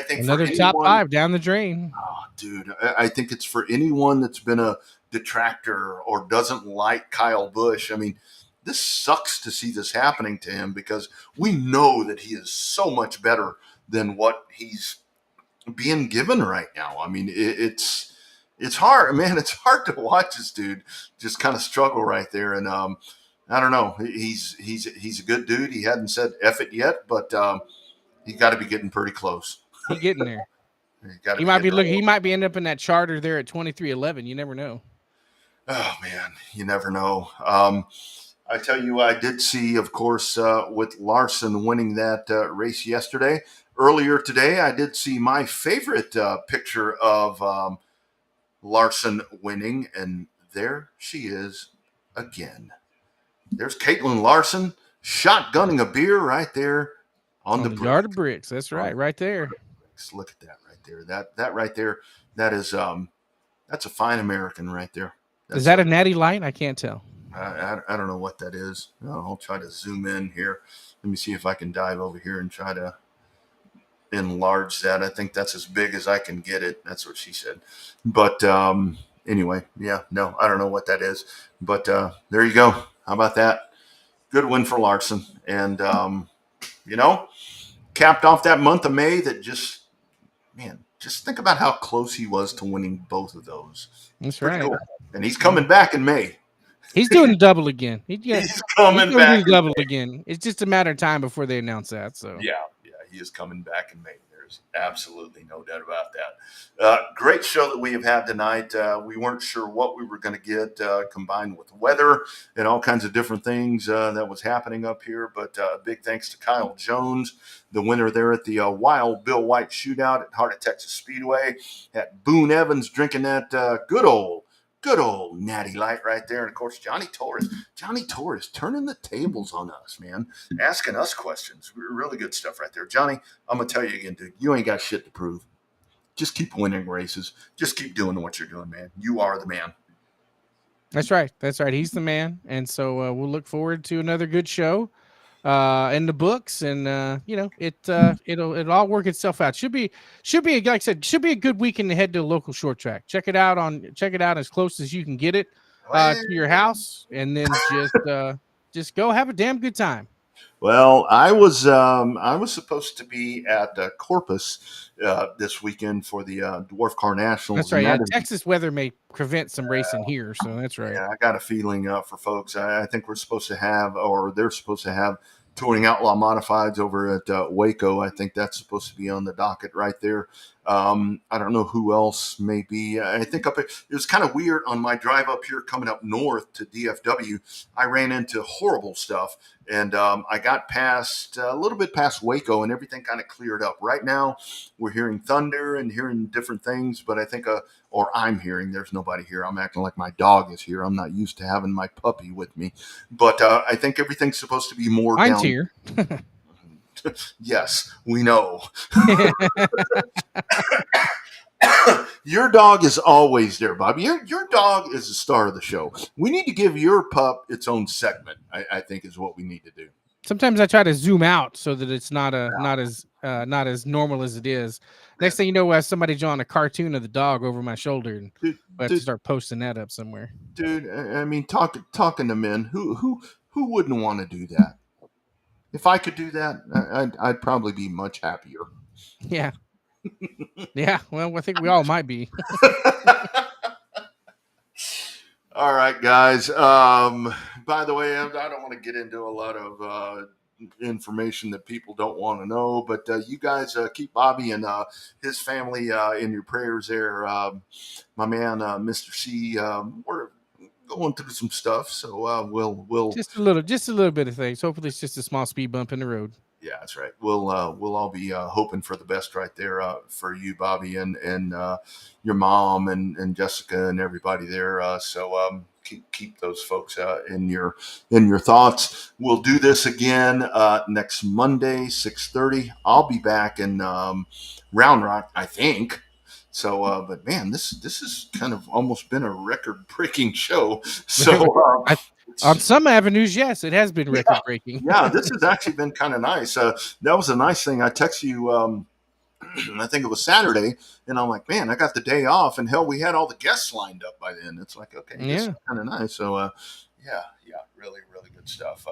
think another top 5 down the drain. Oh, dude, I think it's for anyone that's been a detractor or doesn't like Kyle Busch. I mean, this sucks to see this happening to him because we know that he is so much better than what he's being given right now. I mean, it's hard, man. It's hard to watch this dude just kind of struggle right there. And I don't know. He's a good dude. He hadn't said F it yet, but he's got to be getting pretty close. He's getting there. He might be ending up in that charter there at 23:11. You never know. Oh man, you never know. I tell you, I did see, of course, with Larson winning that race yesterday. Earlier today, I did see my favorite picture of Larson winning, and there she is again. There's Caitlin Larson shotgunning a beer right there on the yard of bricks. That's right there. Look at that right there. That right there. That is that's a fine American right there. Is that a Natty Light? I can't tell. I don't know what that is. I'll try to zoom in here. Let me see if I can dive over here and try to enlarge that. I think that's as big as I can get it. That's what she said. But anyway, yeah, no, I don't know what that is. But there you go. How about that? Good win for Larson. And, capped off that month of May that just think about how close he was to winning both of those. That's right. Cool. And he's coming back in May. He's doing the double again. He's coming back. Do double again. It's just a matter of time before they announce that. So yeah, he is coming back in May. There's absolutely no doubt about that. Great show that we have had tonight. We weren't sure what we were going to get combined with weather and all kinds of different things that was happening up here. But big thanks to Kyle Jones, the winner there at the Wild Bill White Shootout at Heart of Texas Speedway. At Boone Evans drinking that good old natty light right there. And of course, Johnny Torres turning the tables on us, man, asking us questions. Really good stuff right there. Johnny, I'm going to tell you again, dude, you ain't got shit to prove. Just keep winning races. Just keep doing what you're doing, man. You are the man. That's right. He's the man. And so we'll look forward to another good show in the books, and it'll all work itself out. Should be like I said, should be a good weekend to head to a local short track. Check it out as close as you can get it to your house, and then just go have a damn good time. Well, I was supposed to be at Corpus this weekend for the Dwarf Car Nationals. That's right. Yeah, Texas weather may prevent some racing here, so that's right. Yeah, I got a feeling for folks. I think we're supposed to have, or they're supposed to have, Touring Outlaw Modifieds over at Waco. I think that's supposed to be on the docket right there. I don't know who else may be. I think it was kind of weird on my drive up here coming up north to DFW. I ran into horrible stuff, and I got past a little bit past Waco, and everything kind of cleared up. Right now, we're hearing thunder and hearing different things, but I think or I'm hearing, there's nobody here. I'm acting like my dog is here. I'm not used to having my puppy with me, but I think everything's supposed to be more I'm down here. Yes, we know. Your dog is always there, Bobby. Your dog is the star of the show. We need to give your pup its own segment, I think is what we need to do. Sometimes I try to zoom out so that it's not as normal as it is. Next thing you know, I have somebody drawing a cartoon of the dog over my shoulder, and I have to start posting that up somewhere. Dude, I mean, talking to men, who wouldn't want to do that? If I could do that, I'd probably be much happier. Yeah. Yeah. Well, I think we all might be. All right, guys. By the way, I don't want to get into a lot of information that people don't want to know, but you guys keep Bobby and his family in your prayers there. My man, Mr. C, we're going through some stuff, so we'll just a little bit of things. Hopefully, it's just a small speed bump in the road. Yeah, that's right. We'll all be hoping for the best right there for you, Bobby, and your mom and Jessica and everybody there. So keep those folks in your thoughts. We'll do this again next Monday, 6:30. I'll be back in Round Rock, I think. So, but man, this has kind of almost been a record-breaking show. So, on some avenues, yes, it has been record-breaking. Yeah, this has actually been kind of nice. That was a nice thing. I texted you, I think it was Saturday, and I'm like, man, I got the day off, and hell, we had all the guests lined up by then. It's like, okay, this is kind of nice. So, yeah, really, really good stuff.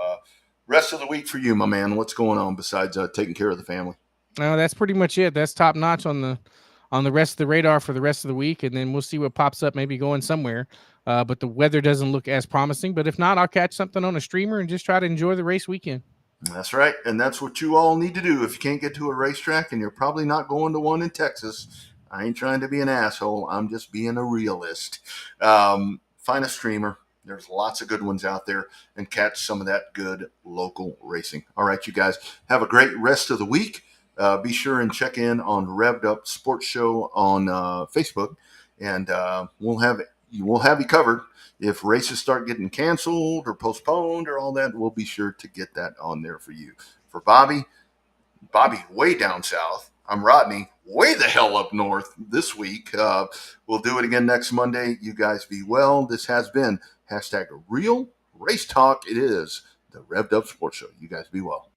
Rest of the week for you, my man. What's going on besides taking care of the family? No, that's pretty much it. That's top notch on the rest of the radar for the rest of the week, and then we'll see what pops up, maybe going somewhere. But the weather doesn't look as promising. But if not, I'll catch something on a streamer and just try to enjoy the race weekend. That's right, and that's what you all need to do. If you can't get to a racetrack, and you're probably not going to one in Texas, I ain't trying to be an asshole. I'm just being a realist. Find a streamer. There's lots of good ones out there, and catch some of that good local racing. All right, you guys, have a great rest of the week. Be sure and check in on Revved Up Sports Show on Facebook, and we'll have you covered. If races start getting canceled or postponed or all that, we'll be sure to get that on there for you. For Bobby way down south. I'm Rodney, way the hell up north this week. We'll do it again next Monday. You guys be well. This has been #Real Race Talk. It is the Revved Up Sports Show. You guys be well.